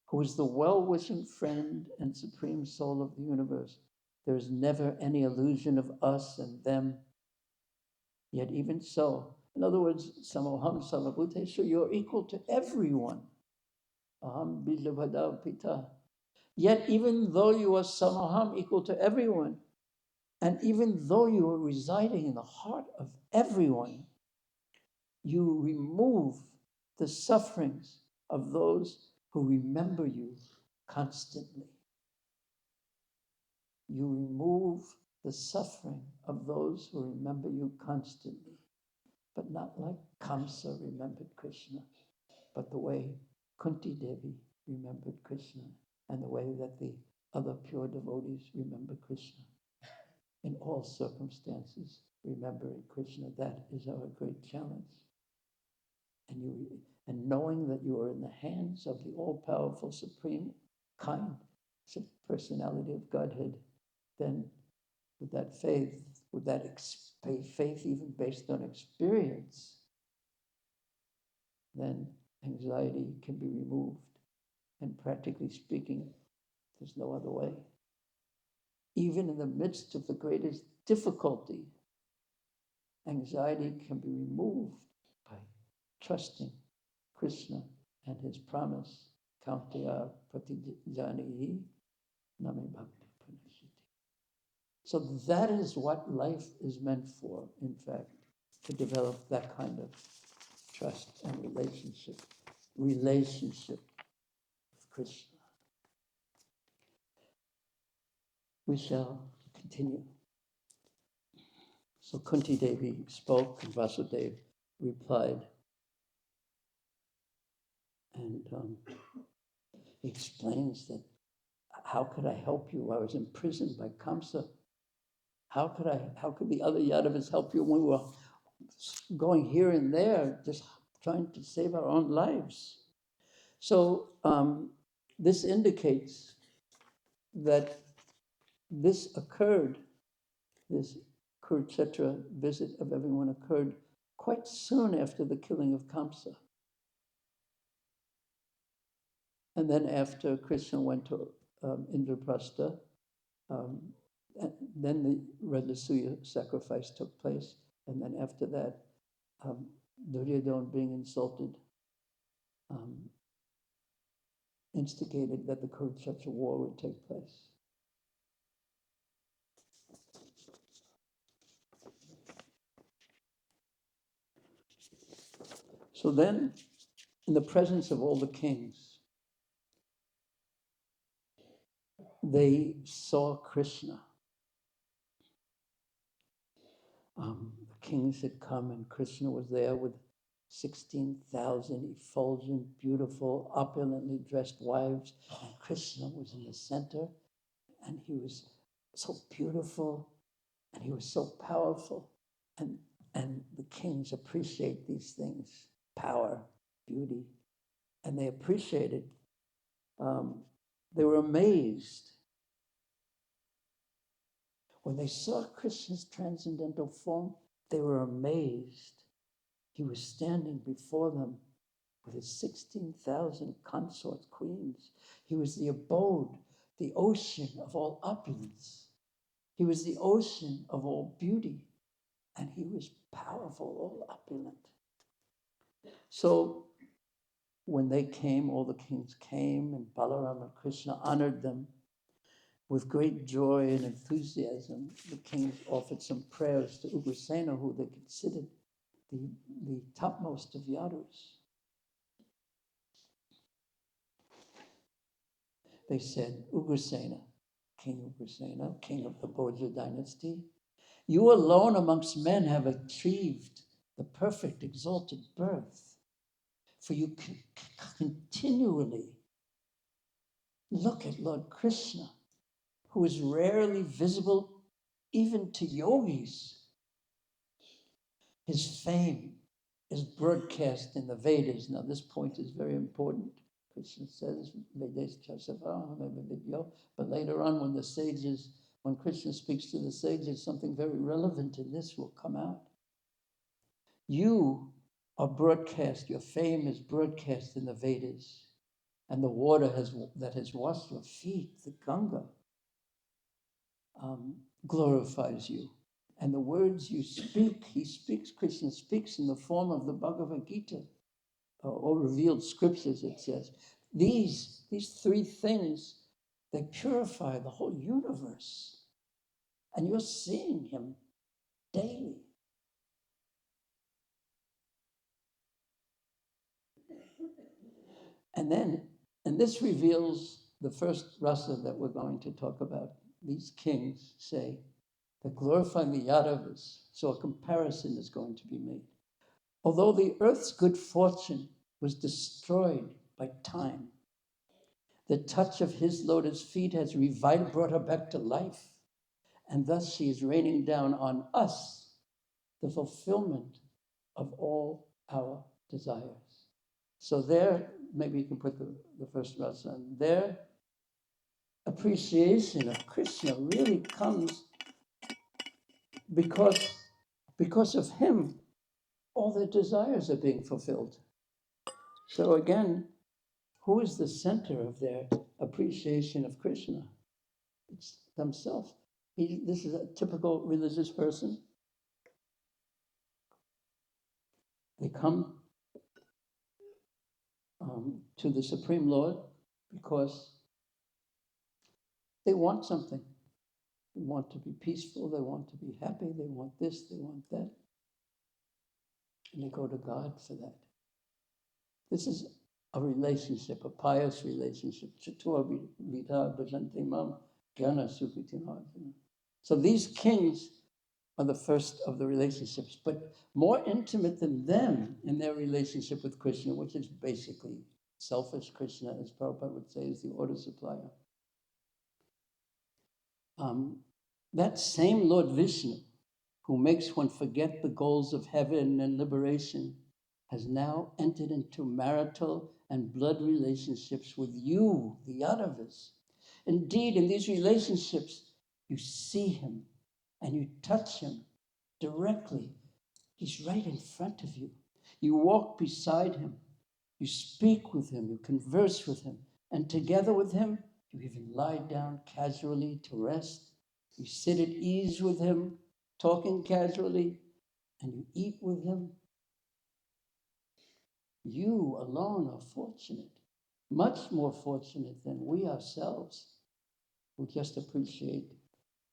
who is the well-wishing friend and supreme soul of the universe, there is never any illusion of us and them. Yet even so, in other words, samoham samabhuteshu, you're equal to everyone. Aham bijabhadav pita. Yet even though you are samoham, equal to everyone, and even though you are residing in the heart of everyone, you remove the sufferings of those who remember you constantly. You remove the suffering of those who remember you constantly, but not like Kamsa remembered Krishna, but the way Kunti Devi remembered Krishna and the way that the other pure devotees remember Krishna. In all circumstances, remembering Krishna, that is our great challenge. And knowing that you are in the hands of the all-powerful, supreme, kind personality of Godhead, then with that faith, faith even based on experience, then anxiety can be removed. And practically speaking, there's no other way. Even in the midst of the greatest difficulty, anxiety can be removed by trusting Krishna and his promise, Kaunteya pratijanihi name bhakti pranashiti. So that is what life is meant for, in fact, to develop that kind of trust and relationship with Krishna. We shall continue. So Kunti Devi spoke and Vasudeva replied. And he explains that, how could I help you? I was imprisoned by Kamsa. How could the other Yadavas help you when we were going here and there, just trying to save our own lives? So this indicates that this occurred, this Kurukshetra visit of everyone occurred quite soon after the killing of Kamsa. And then after Krishna went to Indraprastha, then the Rajasuya sacrifice took place. And then after that, Duryodhana, being insulted, instigated that the Kurukshetra war would take place. So then, in the presence of all the kings, they saw Krishna. The kings had come and Krishna was there with 16,000 effulgent, beautiful, opulently dressed wives. And Krishna was in the center, and he was so beautiful, and he was so powerful. And the kings appreciate these things, power, beauty, and they appreciated. They were amazed when they saw Krishna's transcendental form. They were amazed. He was standing before them with his 16,000 consort queens. He was the abode, the ocean of all opulence. He was the ocean of all beauty, and he was powerful, all opulent. So when they came, all the kings came, and Balaram and Krishna honored them with great joy and enthusiasm. The kings offered some prayers to Ugrasena, who they considered the topmost of Yadus. They said, Ugrasena, King Ugrasena, king of the Bhūrijana dynasty, you alone amongst men have achieved the perfect exalted birth, for you continually look at Lord Krishna, who is rarely visible even to yogis. His fame is broadcast in the Vedas. Now, this point is very important. Krishna says, Vedas chasava, but later on when the sages, when Krishna speaks to the sages, something very relevant in this will come out. You are broadcast, your fame is broadcast in the Vedas, and the water that has washed your feet, the Ganga, glorifies you. And the words you speak, Krishna speaks in the form of the Bhagavad Gita, or revealed scriptures, it says. These three things, they purify the whole universe. And you're seeing him daily. And this reveals the first rasa that we're going to talk about. These kings say that glorifying the Yadavas, so a comparison is going to be made. Although the earth's good fortune was destroyed by time, the touch of his lotus feet has brought her back to life, and thus she is raining down on us the fulfillment of all our desires. So there, maybe you can put the first rasa on. Their appreciation of Krishna really comes because of him, all their desires are being fulfilled. So again, who is the center of their appreciation of Krishna? It's themselves. This is a typical religious person. They come to the Supreme Lord because they want something. They want to be peaceful, they want to be happy, they want this, they want that. And they go to God for that. This is a relationship, a pious relationship. So these kings are the first of the relationships, but more intimate than them in their relationship with Krishna, which is basically selfish Krishna, as Prabhupada would say, is the order supplier. That same Lord Vishnu, who makes one forget the goals of heaven and liberation, has now entered into marital and blood relationships with you, the Yadavas. Indeed, in these relationships, you see him and you touch him directly. He's right in front of you. You walk beside him. You speak with him. You converse with him. And together with him, you even lie down casually to rest. You sit at ease with him, talking casually, and you eat with him. You alone are fortunate, much more fortunate than we ourselves, who just appreciate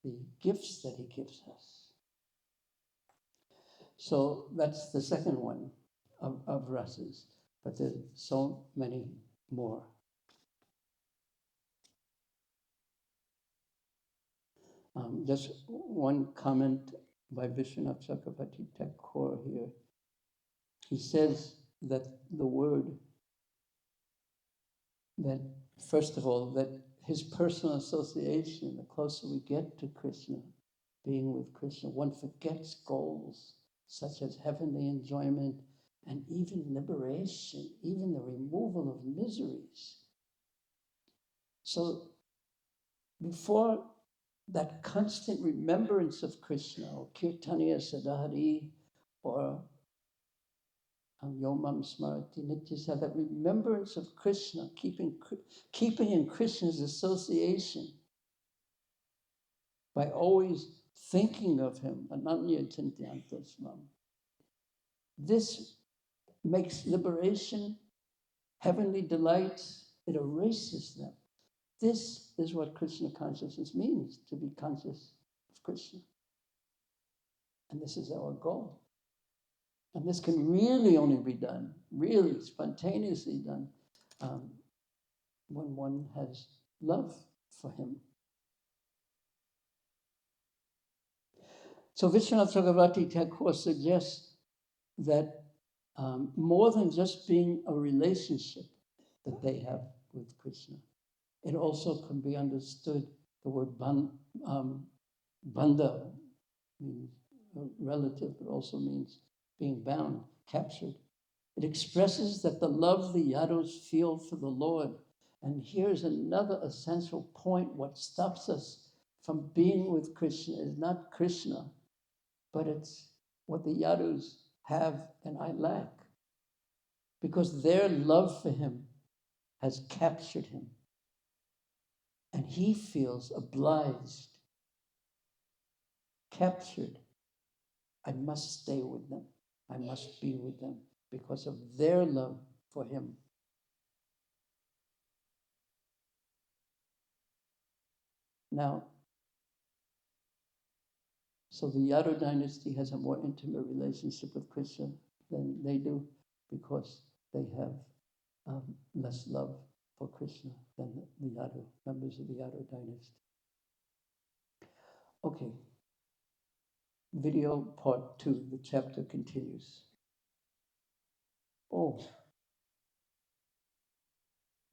the gifts that he gives us. So that's the second one of rasas, but there's so many more. Just one comment by Vishwanath Chakravarti Thakur here. He says that the word, that first of all, that his personal association, the closer we get to Krishna, being with Krishna, one forgets goals such as heavenly enjoyment and even liberation, even the removal of miseries. So before that constant remembrance of Krishna, or Kirtaniya Sadhari, or Yomam Smarati Nityasa, that remembrance of Krishna, keeping in Krishna's association by always thinking of him, Ananya Chintyantasvam. This makes liberation, heavenly delights, it erases them. This is what Krishna consciousness means, to be conscious of Krishna. And this is our goal. And this can really only be done, really spontaneously done, when one has love for him. So Vishwanath Chakravarti Thakur suggests that more than just being a relationship that they have with Krishna, it also can be understood, the word bandha means relative, but also means being bound, captured. It expresses that the love the Yadus feel for the Lord. And here's another essential point. What stops us from being with Krishna is not Krishna, but it's what the Yadus have and I lack. Because their love for him has captured him. And he feels obliged, captured. I must stay with them. I must be with them because of their love for him. Now, so the Yadu dynasty has a more intimate relationship with Krishna than they do because they have less love for Krishna than the Yadu, members of the Yadu dynasty. Okay. Video part 2, the chapter continues. Oh.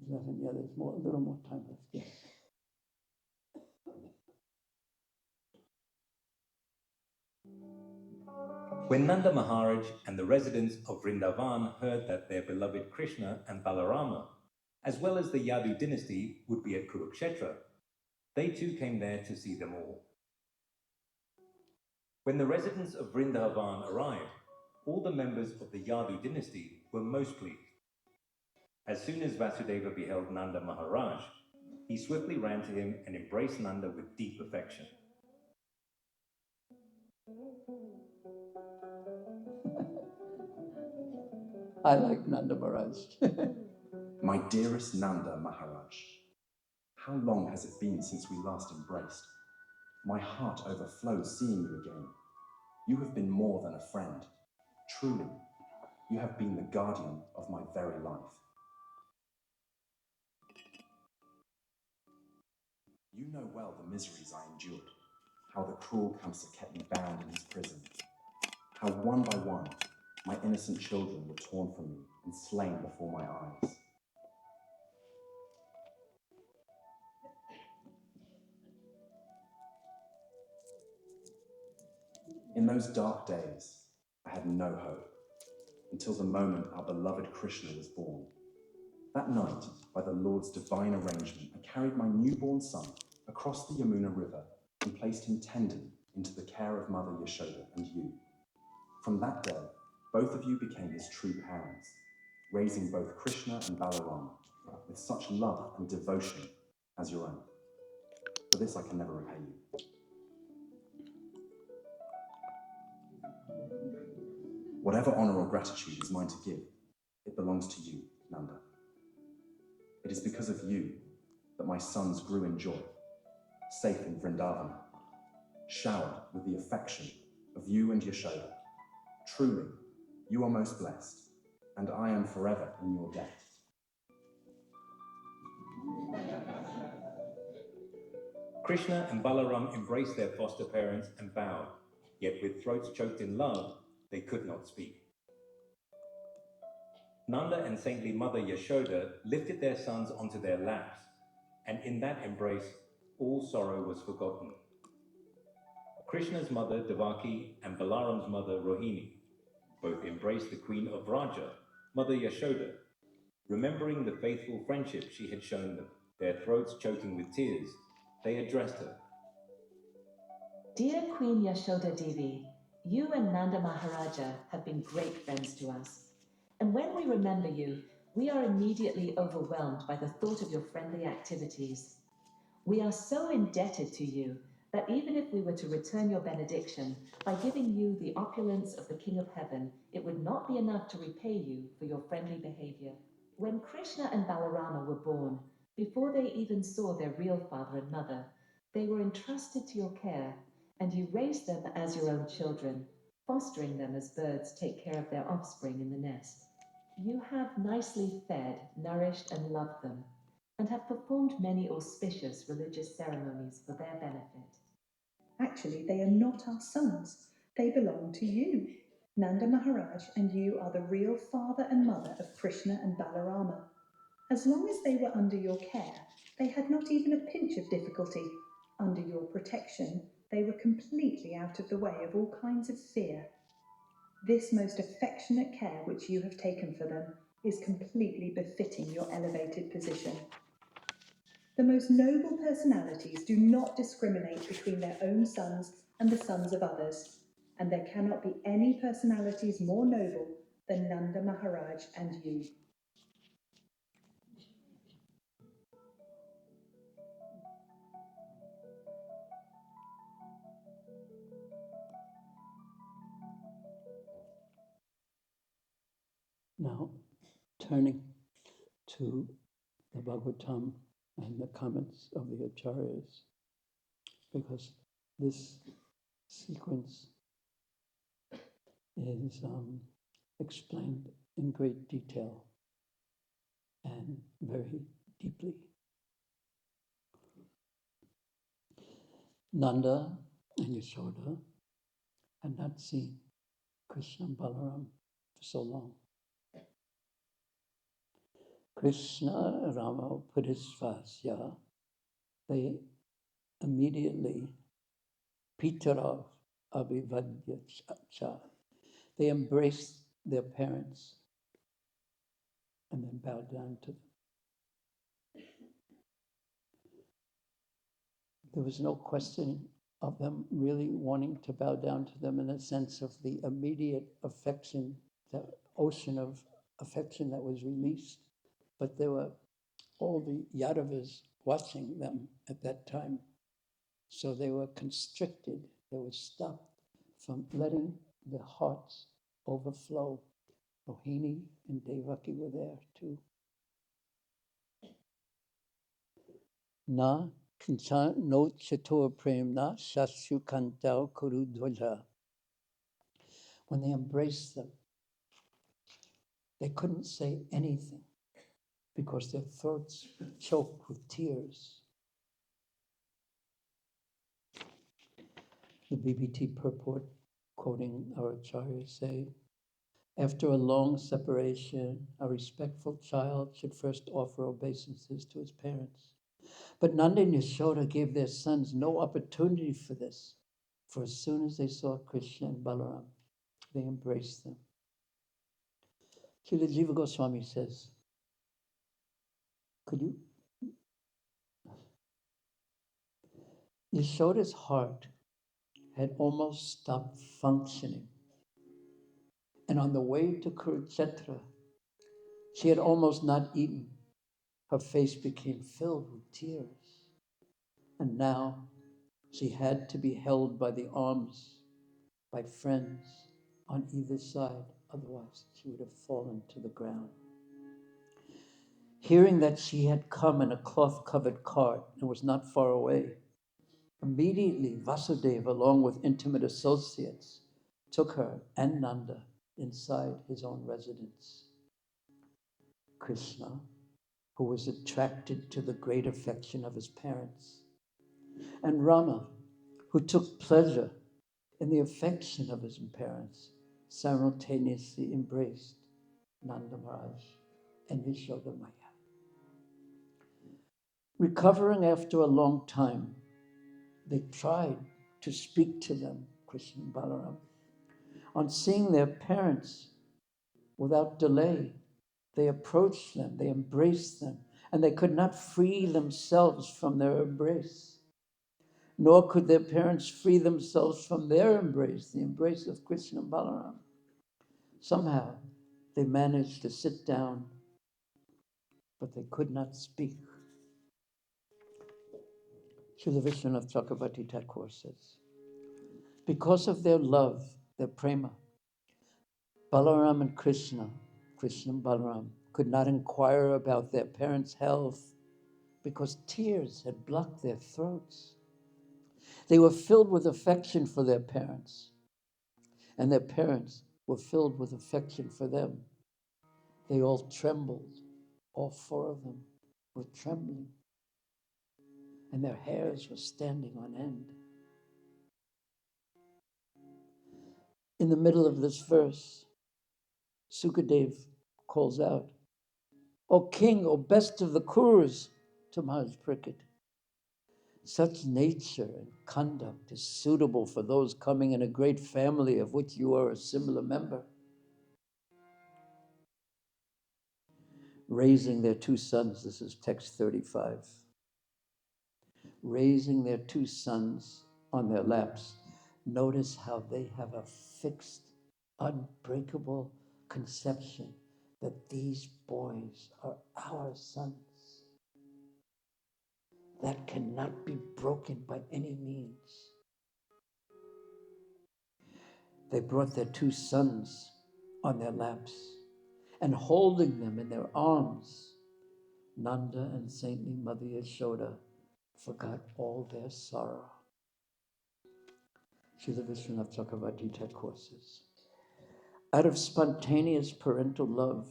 Yeah, there's a little more time left, yes. When Nanda Maharaj and the residents of Vrindavan heard that their beloved Krishna and Balarama, as well as the Yadu dynasty, would be at Kurukshetra, they too came there to see them all. When the residents of Vrindavan arrived, all the members of the Yadu dynasty were most pleased. As soon as Vasudeva beheld Nanda Maharaj, he swiftly ran to him and embraced Nanda with deep affection. I like Nanda Maharaj. My dearest Nanda Maharaj, how long has it been since we last embraced? My heart overflows seeing you again. You have been more than a friend. Truly, you have been the guardian of my very life. You know well the miseries I endured, how the cruel cancer kept me bound in his prison, how one by one my innocent children were torn from me and slain before my eyes. In those dark days, I had no hope, until the moment our beloved Krishna was born. That night, by the Lord's divine arrangement, I carried my newborn son across the Yamuna River and placed him tenderly into the care of Mother Yashoda and you. From that day, both of you became his true parents, raising both Krishna and Balarama with such love and devotion as your own. For this I can never repay you. Whatever honor or gratitude is mine to give, it belongs to you, Nanda. It is because of you that my sons grew in joy, safe in Vrindavana, showered with the affection of you and Yashoda. Truly, you are most blessed, and I am forever in your debt. Krishna and Balaram embraced their foster parents and bowed, yet with throats choked in love, they could not speak. Nanda and saintly mother Yashoda lifted their sons onto their laps, and in that embrace, all sorrow was forgotten. Krishna's mother Devaki and Balaram's mother Rohini both embraced the queen of Vraja, Mother Yashoda, remembering the faithful friendship she had shown them. Their throats choking with tears, they addressed her. Dear Queen Yashoda Devi, you and Nanda Maharaja have been great friends to us. And when we remember you, we are immediately overwhelmed by the thought of your friendly activities. We are so indebted to you that even if we were to return your benediction by giving you the opulence of the King of Heaven, it would not be enough to repay you for your friendly behavior. When Krishna and Balarama were born, before they even saw their real father and mother, they were entrusted to your care, and you raised them as your own children, fostering them as birds take care of their offspring in the nest. You have nicely fed, nourished, and loved them, and have performed many auspicious religious ceremonies for their benefit. Actually, they are not our sons. They belong to you. Nanda Maharaj and you are the real father and mother of Krishna and Balarama. As long as they were under your care, they had not even a pinch of difficulty. Under your protection, they were completely out of the way of all kinds of fear. This most affectionate care which you have taken for them is completely befitting your elevated position. The most noble personalities do not discriminate between their own sons and the sons of others, and there cannot be any personalities more noble than Nanda Maharaj and you. Now, turning to the Bhagavatam and the comments of the Acharyas, because this sequence is explained in great detail and very deeply. Nanda and Yashoda had not seen Krishna and Balaram for so long. Krishna Rama Purisvasya, they immediately, Pitarav Abhivadya Cha, they embraced their parents and then bowed down to them. There was no question of them really wanting to bow down to them in a sense of the immediate affection, the ocean of affection that was released. But there were all the Yadavas watching them at that time. So they were constricted, they were stopped from letting the hearts overflow. Rohini and Devaki were there too. Na kincha no chatur premna shashu kantau kuru dvaja. When they embraced them, they couldn't say anything because their throats choked with tears. The BBT purport, quoting our Acharya, say, after a long separation, a respectful child should first offer obeisances to his parents. But Nanda and Yashoda gave their sons no opportunity for this, for as soon as they saw Krishna and Balaram, they embraced them. Srila Jiva Goswami says, Yashoda's heart had almost stopped functioning. And on the way to Kurukshetra, she had almost not eaten. Her face became filled with tears. And now she had to be held by the arms, by friends on either side. Otherwise, she would have fallen to the ground. Hearing that she had come in a cloth-covered cart and was not far away, immediately Vasudeva, along with intimate associates, took her and Nanda inside his own residence. Krishna, who was attracted to the great affection of his parents, and Rama, who took pleasure in the affection of his parents, simultaneously embraced Nanda Maharaj and Yashoda Maya. Recovering after a long time, they tried to speak to them, Krishna and Balaram. On seeing their parents, without delay, they approached them, they embraced them, and they could not free themselves from their embrace. Nor could their parents free themselves from their embrace, the embrace of Krishna and Balaram. Somehow, They managed to sit down, but they could not speak. Srila Vishwanath Chakravarti Thakur says, because of their love, their prema, Balaram and Krishna and Balaram, could not inquire about their parents' health because tears had blocked their throats. They were filled with affection for their parents, and their parents were filled with affection for them. They all trembled. All four of them were trembling, and their hairs were standing on end. In the middle of this verse, Sukadev calls out, "O king, O best of the Kurus," to Maharaj Pariksit. Such nature and conduct is suitable for those coming in a great family of which you are a similar member. Raising their two sons, this is text 35. Raising their two sons on their laps. Notice how they have a fixed, unbreakable conception that these boys are our sons. That cannot be broken by any means. They brought their two sons on their laps, and holding them in their arms, Nanda and saintly Mother Yashoda forgot all their sorrow. Srila Vishwanath Chakravarti Thakur says, out of spontaneous parental love,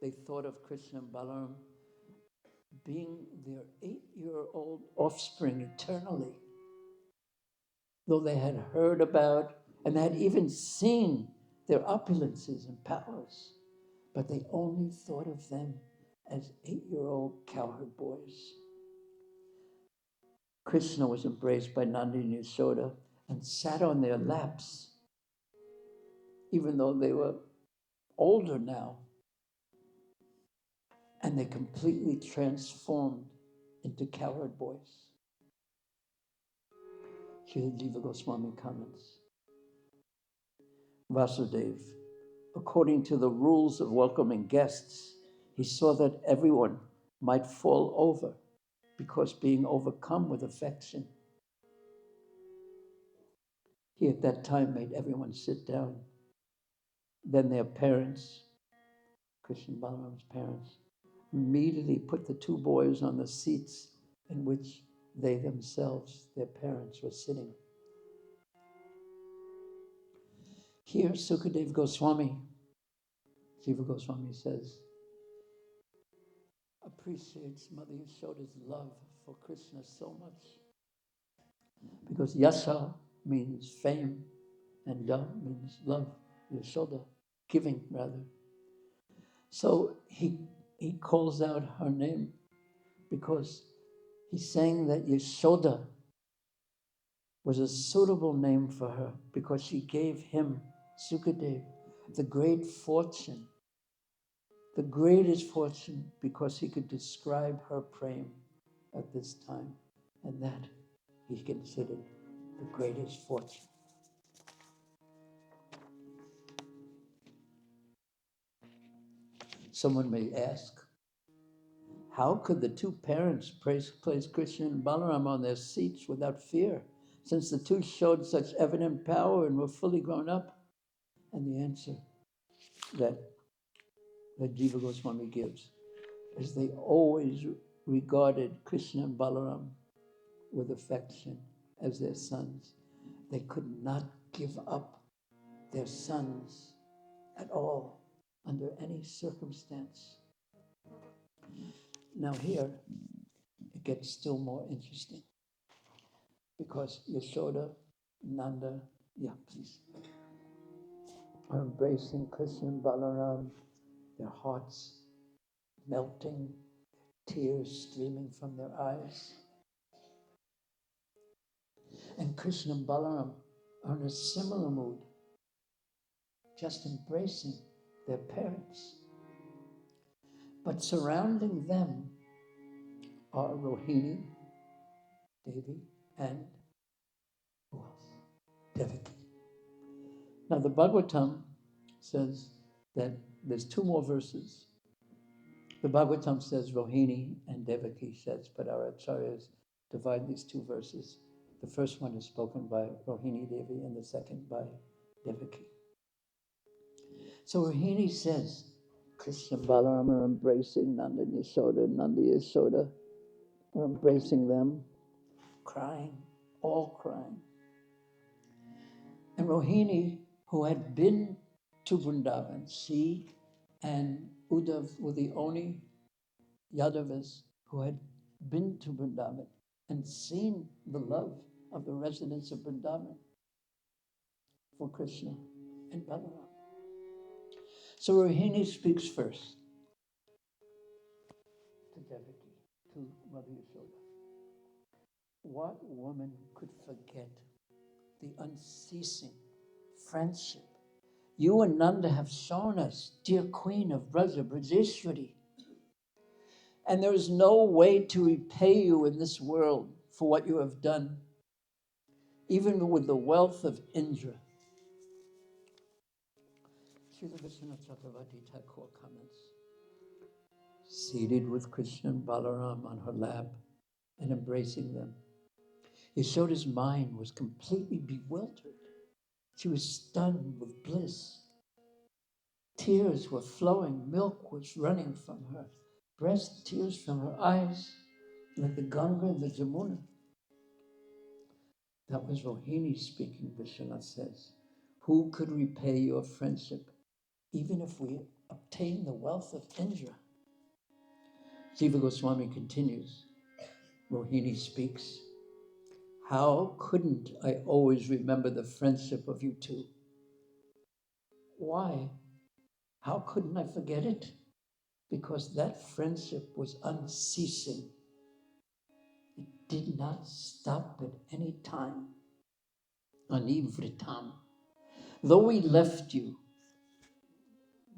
they thought of Krishna and Balaram being their 8-year-old offspring eternally, though they had heard about and had even seen their opulences and powers, but they only thought of them as 8-year-old cowherd boys. Krishna was embraced by Nanda and Yashoda and sat on their laps, even though they were older now, and they completely transformed into cowherd boys. Srila Jiva Goswami comments, Vasudeva, according to the rules of welcoming guests, he saw that everyone might fall over because being overcome with affection. He at that time made everyone sit down. Then their parents, Krishna and Balaram's parents, immediately put the two boys on the seats in which they themselves, their parents, were sitting. Here, Sukadeva Goswami, Jiva Goswami says, appreciates Mother Yashoda's love for Krishna so much. Because Yasha means fame, and Da means love, Yashoda, giving rather. So he calls out her name because he's saying that Yashoda was a suitable name for her because she gave him, Sukadev, the great fortune, the greatest fortune, because he could describe her prema at this time, and that he considered the greatest fortune. Someone may ask, how could the two parents place Krishna and Balaram on their seats without fear, since the two showed such evident power and were fully grown up? And the answer that Jiva Goswami gives is they always regarded Krishna and Balaram with affection as their sons. They could not give up their sons at all, under any circumstance. Now here, it gets still more interesting, because Yashoda, Nanda, please, are embracing Krishna and Balaram, their hearts melting, tears streaming from their eyes. And Krishna and Balaram are in a similar mood, just embracing their parents. But surrounding them are Rohini, Devi, and who else? Devaki. Now the Bhagavatam says that there's two more verses. The Bhagavatam says Rohini and Devaki says, but our acharyas divide these two verses. The first one is spoken by Rohini Devi and the second by Devaki. So Rohini says, Krishna and Balaram are embracing Nanda and Yashoda, and Nanda and Yashoda are embracing them, crying, all crying. And Rohini, who had been to Vrindavan, she and Uddhav were the only Yadavas who had been to Vrindavan and seen the love of the residents of Vrindavan for Krishna and Balaram. So Rohini speaks first to Devaki, to Mother Yashoda. What woman could forget the unceasing friendship you and Nanda have shown us, dear Queen of Braja, Brajeshwari? And there is no way to repay you in this world for what you have done, even with the wealth of Indra. Srila Vishwanath Chakravarti Thakur comments, seated with Krishna and Balaram on her lap and embracing them, Yashoda's mind was completely bewildered. She was stunned with bliss. Tears were flowing, milk was running from her breast, tears from her eyes, like the Ganga and the Jamuna. That was Rohini speaking, Vishwanath says. Who could repay your friendship, even if we obtain the wealth of Indra? Jiva Goswami continues. Rohini speaks. How couldn't I always remember the friendship of you two? Why? How couldn't I forget it? Because that friendship was unceasing. It did not stop at any time. Anivritam. Though we left you,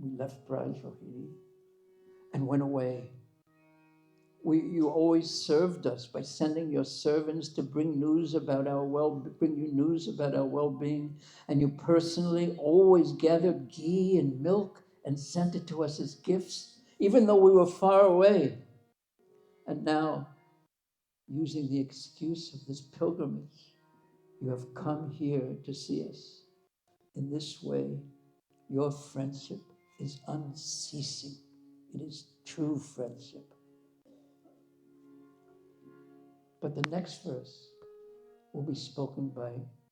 we left Braj, Rohini, and went away. You always served us by sending your servants to bring you news about our well-being, and you personally always gathered ghee and milk and sent it to us as gifts, even though we were far away. And now, using the excuse of this pilgrimage, you have come here to see us. In this way, your friendship is unceasing. It is true friendship. But the next verse will be spoken by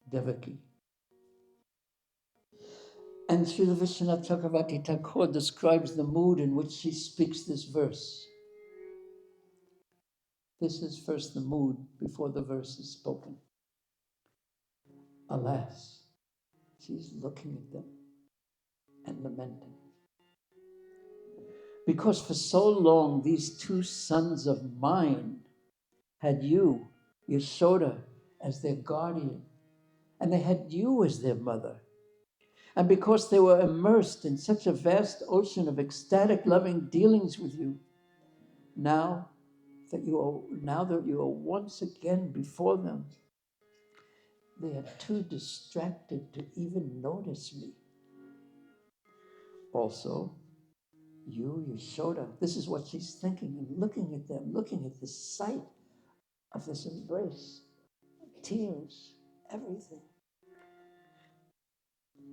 Devaki. And Srila Vishwanath Chakravarti Thakur describes the mood in which she speaks this verse. This is first the mood before the verse is spoken. Alas, she's looking at them and lamenting. Because for so long, these two sons of mine had you, Yashoda, as their guardian, and they had you as their mother. And because they were immersed in such a vast ocean of ecstatic, loving dealings with you, now that you are once again before them, they are too distracted to even notice me. Also, you, Yashoda, this is what she's thinking and looking at them, looking at the sight of this embrace, tears, everything.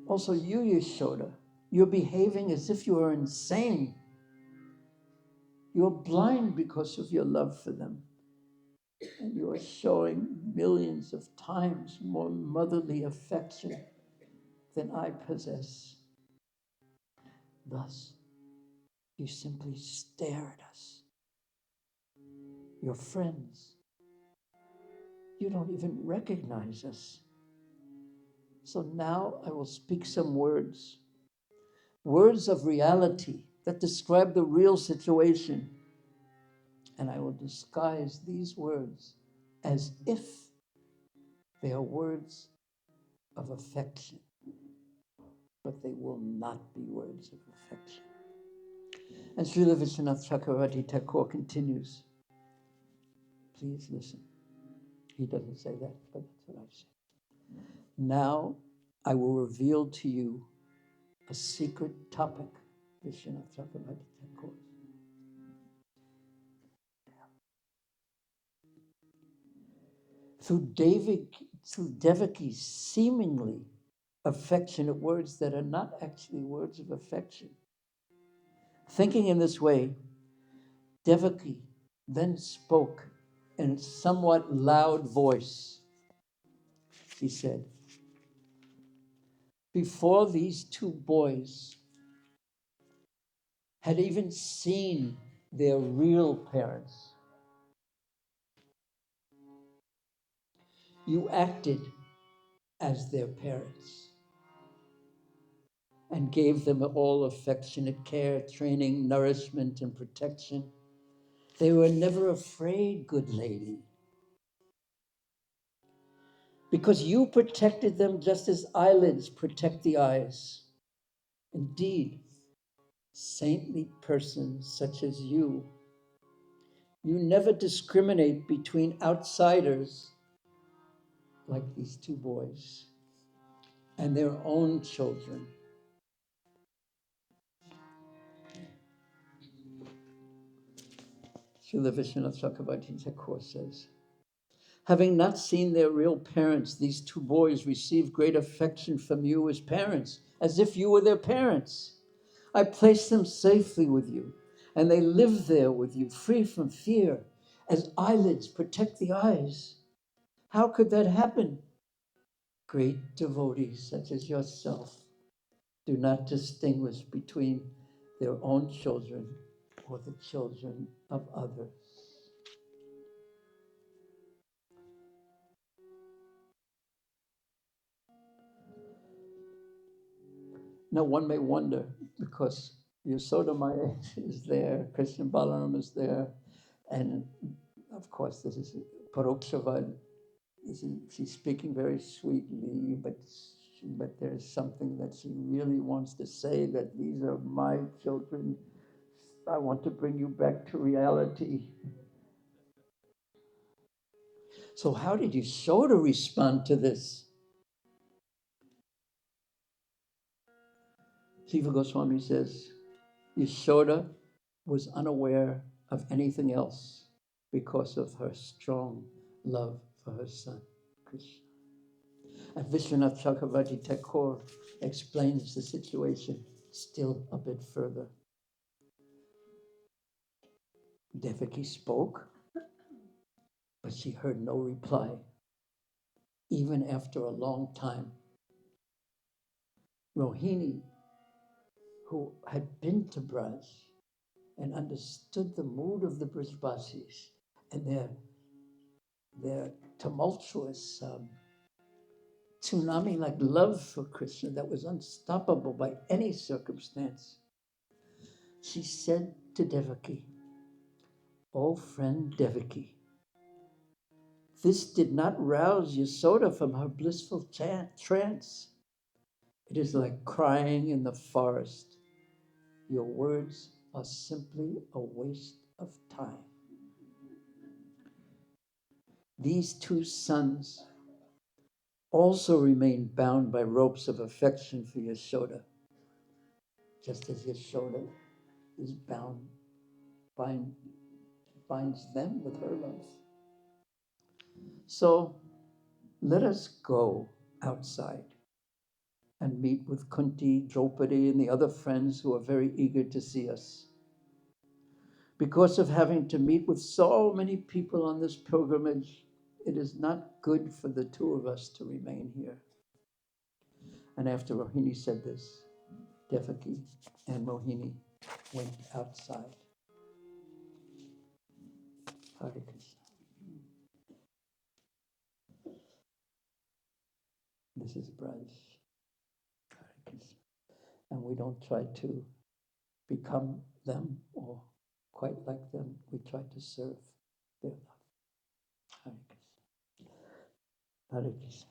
Also, you, Yashoda, you're behaving as if you are insane. You're blind because of your love for them. And you are showing millions of times more motherly affection than I possess. Thus, you simply stare at us. Your friends, you don't even recognize us. So now I will speak some words of reality that describe the real situation. And I will disguise these words as if they are words of affection, but they will not be words of affection. And Srila Vishwanath Chakravarti Thakur continues. Please listen. He doesn't say that, but that's what I say. Now I will reveal to you a secret topic Vishwanath Chakravarti Thakur. Through Devaki's seemingly affectionate words that are not actually words of affection. Thinking in this way, Devaki then spoke in a somewhat loud voice. She said, before these two boys had even seen their real parents, you acted as their parents and gave them all affectionate care, training, nourishment, and protection. They were never afraid, good lady, because you protected them just as eyelids protect the eyes. Indeed, saintly persons such as you never discriminate between outsiders like these two boys and their own children. Srila Vishwanath Chakravarti Thakur says, having not seen their real parents, these two boys received great affection from you as parents, as if you were their parents. I placed them safely with you, and they lived there with you, free from fear, as eyelids protect the eyes. How could that happen? Great devotees such as yourself do not distinguish between their own children or the children of others. Now one may wonder, because Yasoda Maya is there, Krishna Balaram is there, and of course this is Parokshavad. She's speaking very sweetly, but there's something that she really wants to say, that these are my children. I want to bring you back to reality. So how did Yasoda respond to this? Jiva Goswami says, Yasoda was unaware of anything else because of her strong love for her son, Krishna. And Vishwanath Chakravarti Thakur explains the situation still a bit further. Devaki spoke, but she heard no reply, even after a long time. Rohini, who had been to Braj and understood the mood of the Brajbasis and their tumultuous tsunami-like love for Krishna that was unstoppable by any circumstance, she said to Devaki, "O friend Devaki, this did not rouse Yasoda from her blissful trance. It is like crying in the forest. Your words are simply a waste of time." These two sons also remain bound by ropes of affection for Yasoda, just as Yasoda is binds them with her love. So let us go outside and meet with Kunti, Draupadi, and the other friends who are very eager to see us. Because of having to meet with so many people on this pilgrimage, it is not good for the two of us to remain here. And after Rohini said this, Devaki and Rohini went outside. Hare Krishna. This is Braj. Hare Krishna. And we don't try to become them or quite like them. We try to serve their love. Hare Krishna. Hare Krishna.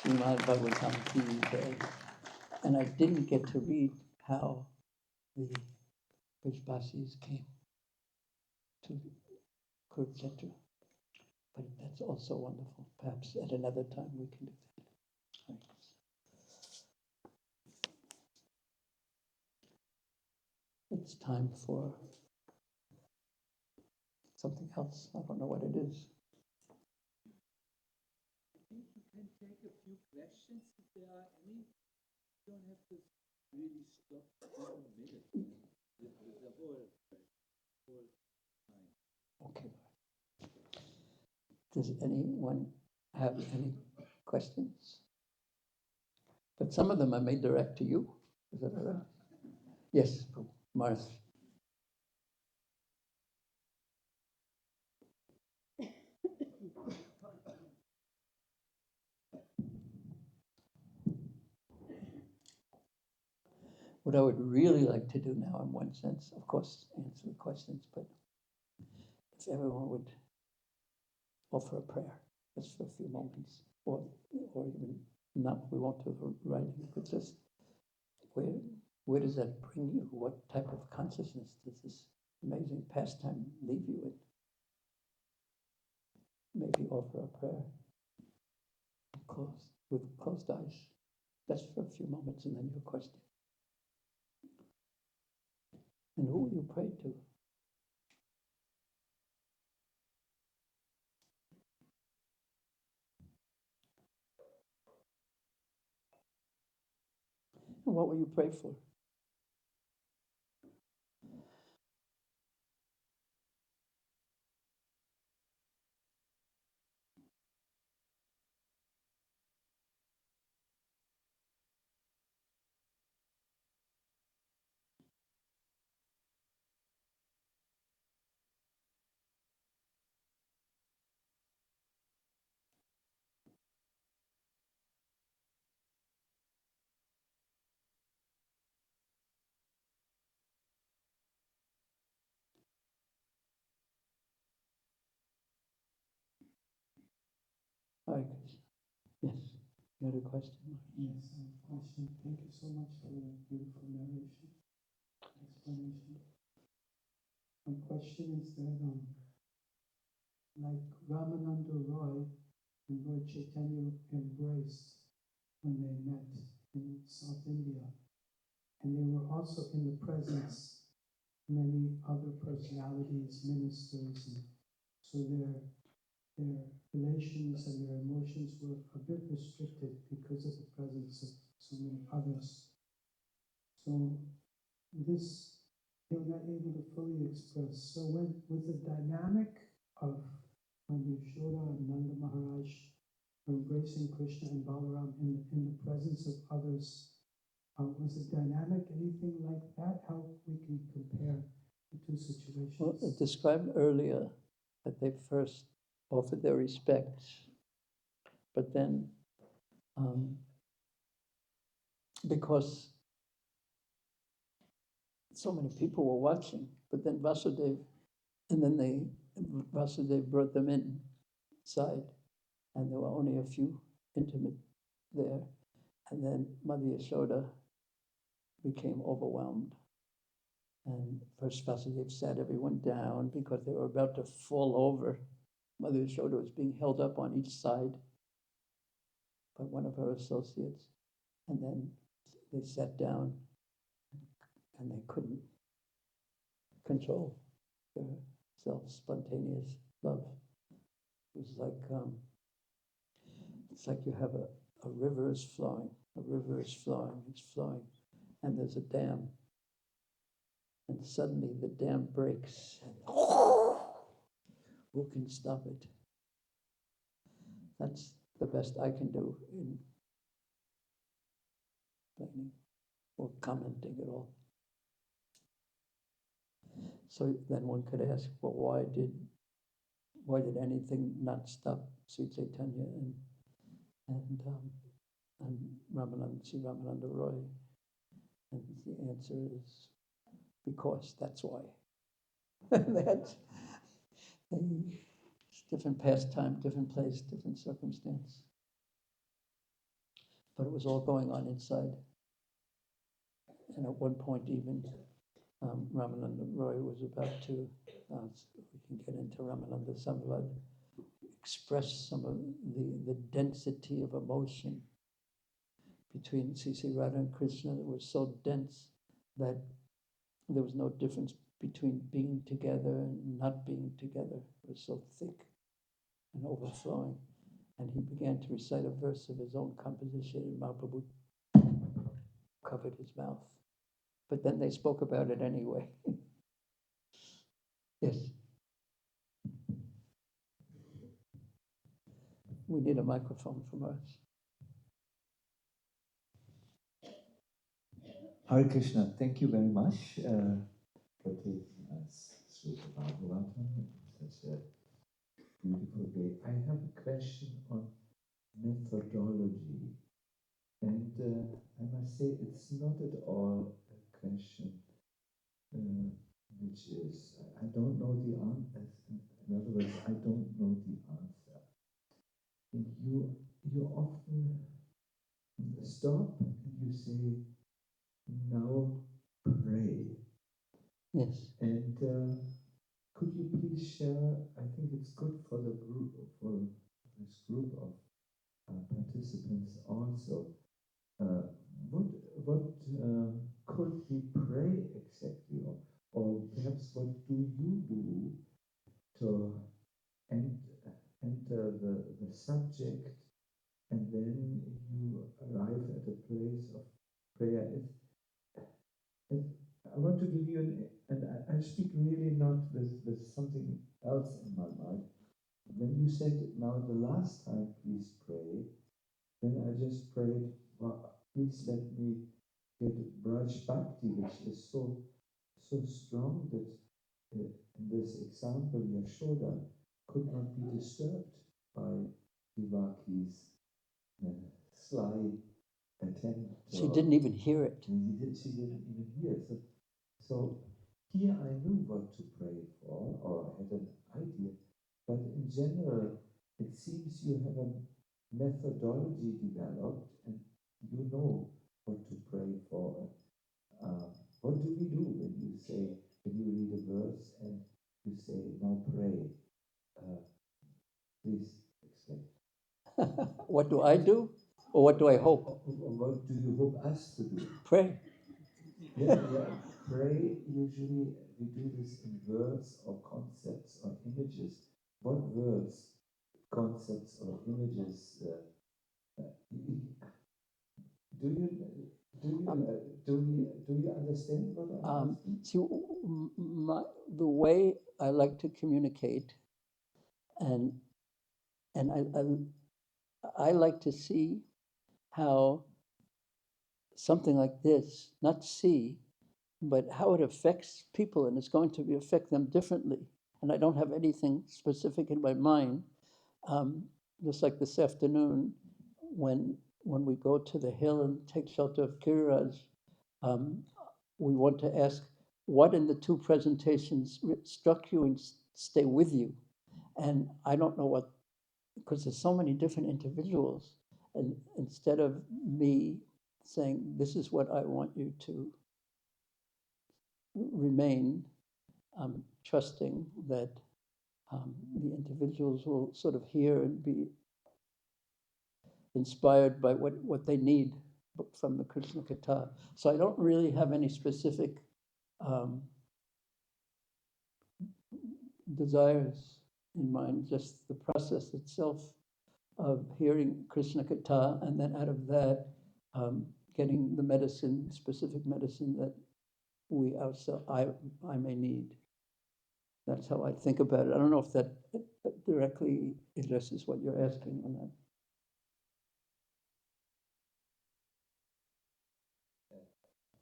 Srimad Bhagavatam Ki Jai. And I didn't get to read how the Brajbasis came to Kurukshetra. But that's also wonderful. Perhaps at another time we can do that. Hare Krishna. it's time for something else. I don't know what it is. I think we can take a few questions if there are any. You don't have to really stop for a minute. The whole time. Okay. Does anyone have any questions? But some of them I may direct to you. Is that all right? Yes, Martha. What I would really like to do now, in one sense, of course, answer the questions, but if everyone would offer a prayer just for a few moments, or even not, we won't do the writing, but just where does that bring you? What type of consciousness does this amazing pastime leave you with? Maybe offer a prayer, with closed eyes, just for a few moments, and then your question. And who will you pray to? And what will you pray for? Hare Krishna. Yes, you had a question? Yes, I have a question. Thank you so much for the beautiful narration, explanation. My question is that, like Ramananda Roy and Lord Chaitanya embraced when they met in South India, and they were also in the presence of many other personalities, ministers, and so their relations and their emotions were a bit restricted because of the presence of so many others. So this they were not able to fully express. So with the dynamic of when Yashoda and Nanda Maharaj were embracing Krishna and Balaram in the presence of others, was the dynamic anything like that? How we can compare the two situations? Well, it described earlier that they first offered their respects, but then because so many people were watching, but then Vasudeva brought them inside, and there were only a few intimate there, and then Mother Yashoda became overwhelmed. And first Vasudeva sat everyone down because they were about to fall over. Mother Yashoda was being held up on each side by one of her associates. And then they sat down and they couldn't control their self-spontaneous love. It was like, it's like you have a river is flowing, it's flowing, and there's a dam. And suddenly the dam breaks, and who can stop it? That's the best I can do in explaining or commenting at all. So then one could ask, well, why did anything not stop Sri Chaitanya and Ramananda Roy? And the answer is because that's why. It's different pastime, different place, different circumstance. But it was all going on inside. And at one point even, Ramananda Roy was about to, we can get into Ramananda Samvad, express some of the density of emotion between Sri Radha and Krishna that was so dense that there was no difference between being together and not being together. It was so thick and overflowing. And he began to recite a verse of his own composition, and Mahaprabhu covered his mouth. But then they spoke about it anyway. Yes. We need a microphone from us. Hare Krishna, thank you very much for taking us through the Bhagavatam. Such a beautiful day. I have a question on methodology. And I must say, it's not at all a question which is, I don't know the answer. In other words, I don't know the answer. And you often stop and you say, now pray. Yes. And could you please share, I think it's good for the group, for this group of participants also, what could we pray exactly, or perhaps what do you do to enter the subject, and then you arrive at a place of prayer? I want to give you and I speak really not with something else in my mind. When you said, now the last time, please pray, then I just prayed, well, please let me get Braj Bhakti, which is so strong that in this example, Yashoda could not be disturbed by Devaki's sly attempt. She didn't even hear it. She didn't even hear it. So here I knew what to pray for, or had an idea, but in general, it seems you have a methodology developed and you know what to pray for. What do we do when you read a verse and you say, now pray? Please explain. What do I do? Or what do I hope? What do you hope us to do? Pray. Yeah. Pray, usually we do this in words or concepts or images. What words, concepts or images do you understand what I'm asking? See, the way I like to communicate, and I like to see how something like this, not see, but how it affects people, and it's going to affect them differently. And I don't have anything specific in my mind. Just like this afternoon, when we go to the hill and take shelter of Giriraj, we want to ask, what in the two presentations struck you and stay with you? And I don't know what, because there's so many different individuals, and instead of me saying, this is what I want you to remain, trusting that the individuals will sort of hear and be inspired by what they need from the Krishna Katha. So I don't really have any specific desires in mind, just the process itself of hearing Krishna Katha, and then out of that, getting the medicine, specific medicine that we ourselves, I may need. That's how I think about it. I don't know if that directly addresses what you're asking on that.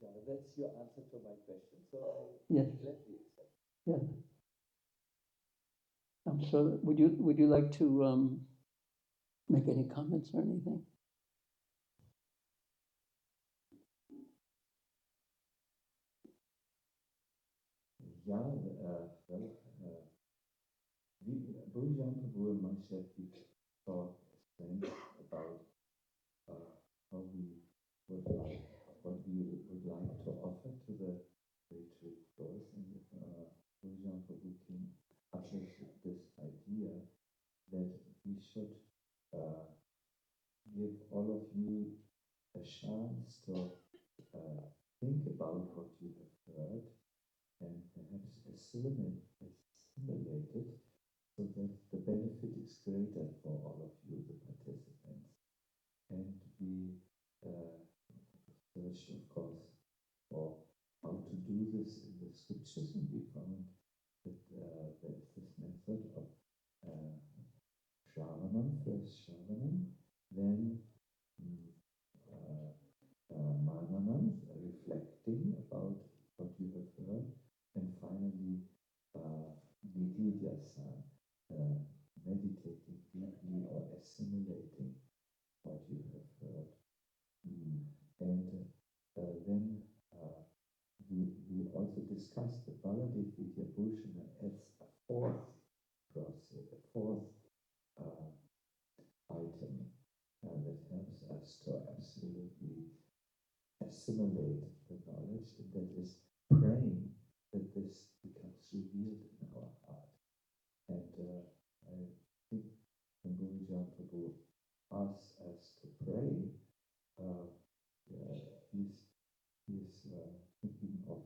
Yeah, that's your answer to my question. So yes. Gladly accept. Yeah. So would you like to make any comments or anything? Yeah, Bhūrijana Prabhu and myself, we talked about how we would like, what we would like to offer to the retreat course, and Bhūrijana Prabhu came up with this idea that we should give all of you a chance to think about what you have heard assimilated, so that the benefit is greater for all of you, the participants. And we search, of course, for how to do this in the scriptures, and we found that there is this method of Shravanam, first Shravanam, then Mananam, reflecting about what you have heard, and finally Nididhyasa, meditating deeply or assimilating what you have heard. And then we also discussed the Bhūrijana as a fourth process, a fourth item that helps us to absolutely assimilate the knowledge, and that is praying that this becomes revealed in our heart. And I think when Bhūrijana Prabhu asks us to pray, he's thinking of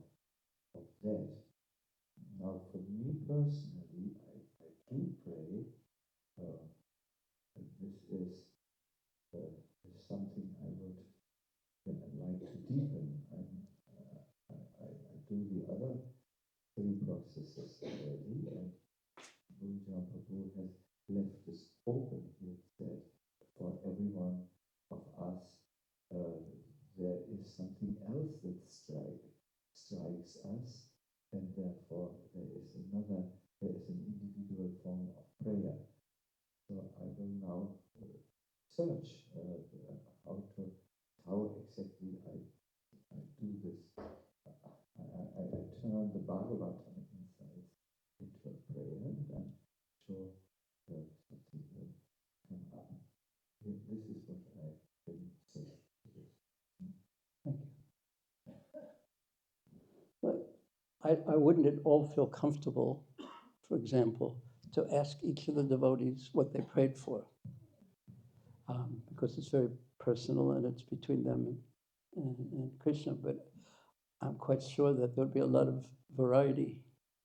that. Now, for me personally, I do pray. This is something I would like to deepen. I do the other three processes already, and Bhūrijana Prabhu has left this open. He has said, for every one of us, there is something else that strikes us, and therefore there is an individual form of prayer. So I will now search how exactly I do this. I turn the Bhagavatam inside into a prayer, and I'm sure that something will come up. This is what I can say to this. Thank you. But I wouldn't at all feel comfortable, for example, to ask each of the devotees what they prayed for, because it's very personal and it's between them and Krishna. But I'm quite sure that there'll be a lot of variety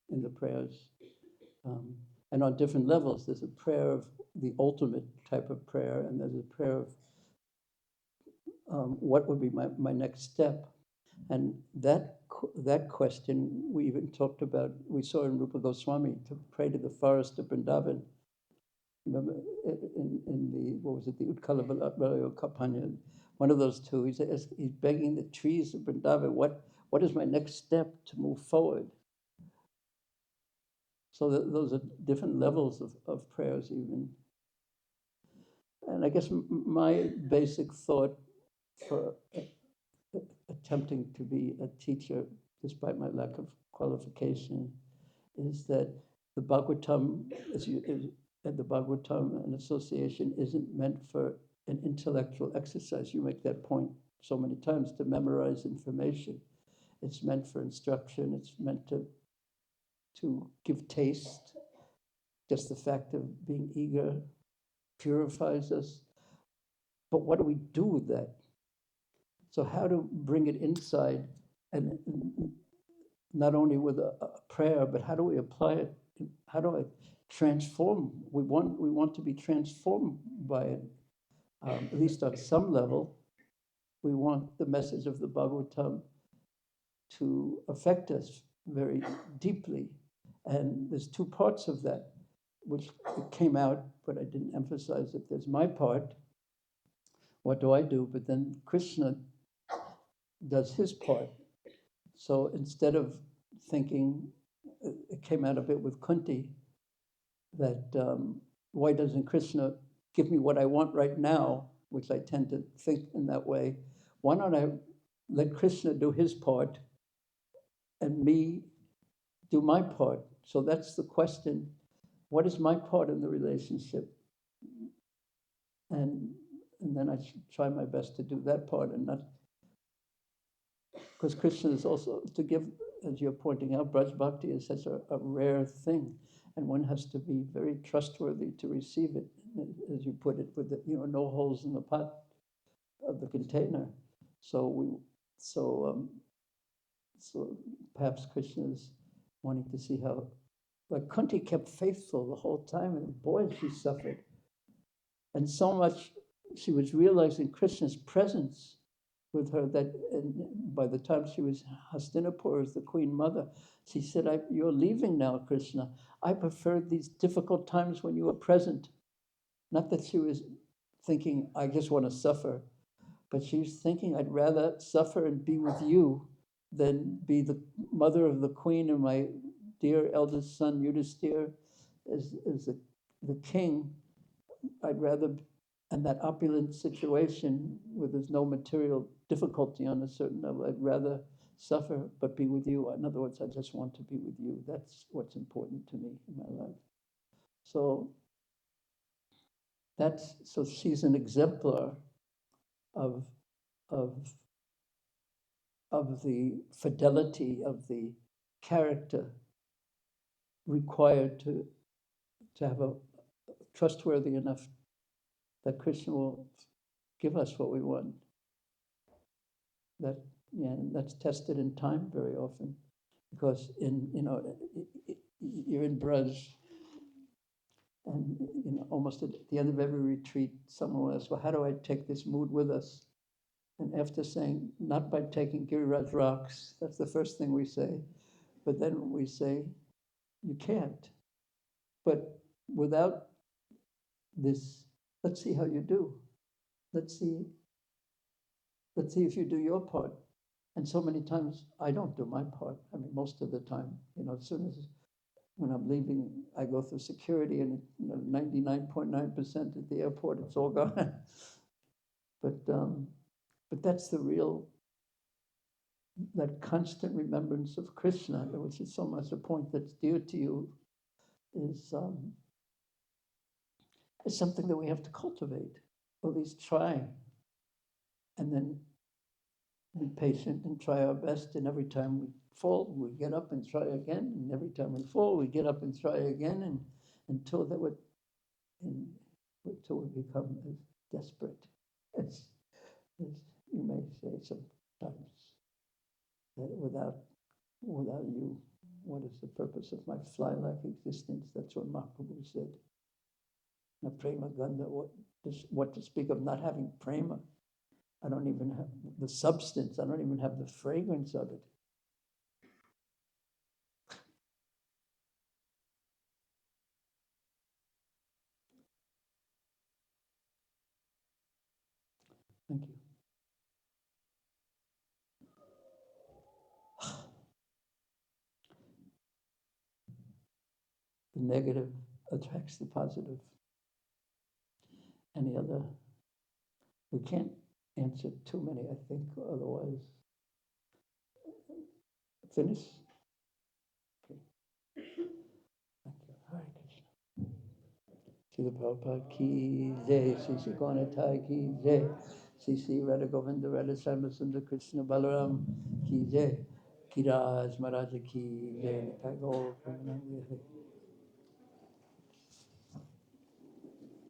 in the prayers. And on different levels, there's a prayer of the ultimate type of prayer, and there's a prayer of what would be my next step. And that question we even talked about, we saw in Rupa Goswami, to pray to the forest of Vrindavan. Remember in the, what was it, the Utkala Valayo Kapanya, one of those two, he's begging the trees of Vrindavan, what is my next step to move forward? So those are different levels of prayers even. And I guess my basic thought for attempting to be a teacher, despite my lack of qualification, is that the Bhagavatam, the Bhagavatam, an association, isn't meant for an intellectual exercise. You make that point so many times, to memorize information. It's meant for instruction. It's meant to give taste. Just the fact of being eager purifies us. But what do we do with that? So how to bring it inside, and not only with a prayer, but how do we apply it? How do I transform? We want to be transformed by it, at least on some level. We want the message of the Bhagavatam to affect us very deeply. And there's two parts of that, which came out, but I didn't emphasize it. There's my part. What do I do? But then Krishna does his part. So instead of thinking, it came out a bit with Kunti, that why doesn't Krishna give me what I want right now, which I tend to think in that way. Why don't I let Krishna do his part and me do my part? So that's the question. What is my part in the relationship? And then I should try my best to do that part, and not, because Krishna is also, to give, as you're pointing out, Braj Bhakti is such a rare thing, and one has to be very trustworthy to receive it, as you put it, with the, no holes in the pot of the container. So perhaps Krishna's wanting to see how, like Kunti kept faithful the whole time, and boy, she suffered. And so much, she was realizing Krishna's presence with her that by the time she was Hastinapur as the Queen Mother, she said, you're leaving now, Krishna. I preferred these difficult times when you were present. Not that she was thinking, I just want to suffer, but she was thinking, I'd rather suffer and be with you than be the mother of the queen and my dear eldest son, Yudhisthira, as the king. I'd rather, in that opulent situation where there's no material difficulty on a certain level, I'd rather suffer but be with you. In other words, I just want to be with you. That's what's important to me in my life. So she's an exemplar of the fidelity of the character required to have a trustworthy enough that Krishna will give us what we want. That's tested in time very often, because you're in Braj, and almost at the end of every retreat, someone will ask, well, how do I take this mood with us? And after saying, not by taking Giriraj rocks, that's the first thing we say, but then we say, you can't. But without this, let's see how you do. Let's see if you do your part. And so many times I don't do my part. I mean, most of the time, as soon as when I'm leaving, I go through security, and 99.9% at the airport, it's all gone. But that's the real, that constant remembrance of Krishna, which is so much a point that's dear to you, is something that we have to cultivate, or at least try, and then be patient and try our best. And every time we fall, we get up and try again. And every time we fall, we get up and try again, and until we become as desperate as you may say sometimes, that without you, what is the purpose of my fly-like existence? That's what Mahaprabhu said. Na prema gandha, what to speak of not having prema? I don't even have the substance. I don't even have the fragrance of it. Thank you. The negative attracts the positive. Any other? We can't answer too many, I think, otherwise. Finish? Okay. Thank you. Hare Krishna. Srila Prabhupada ki jai, Sri Gauratai ki jai, Sri Radha Govinda Radha Sambasundar Krishna Balaram ki jai, Kiraj Maharaja ki jai, Nitai Gaur Premanande.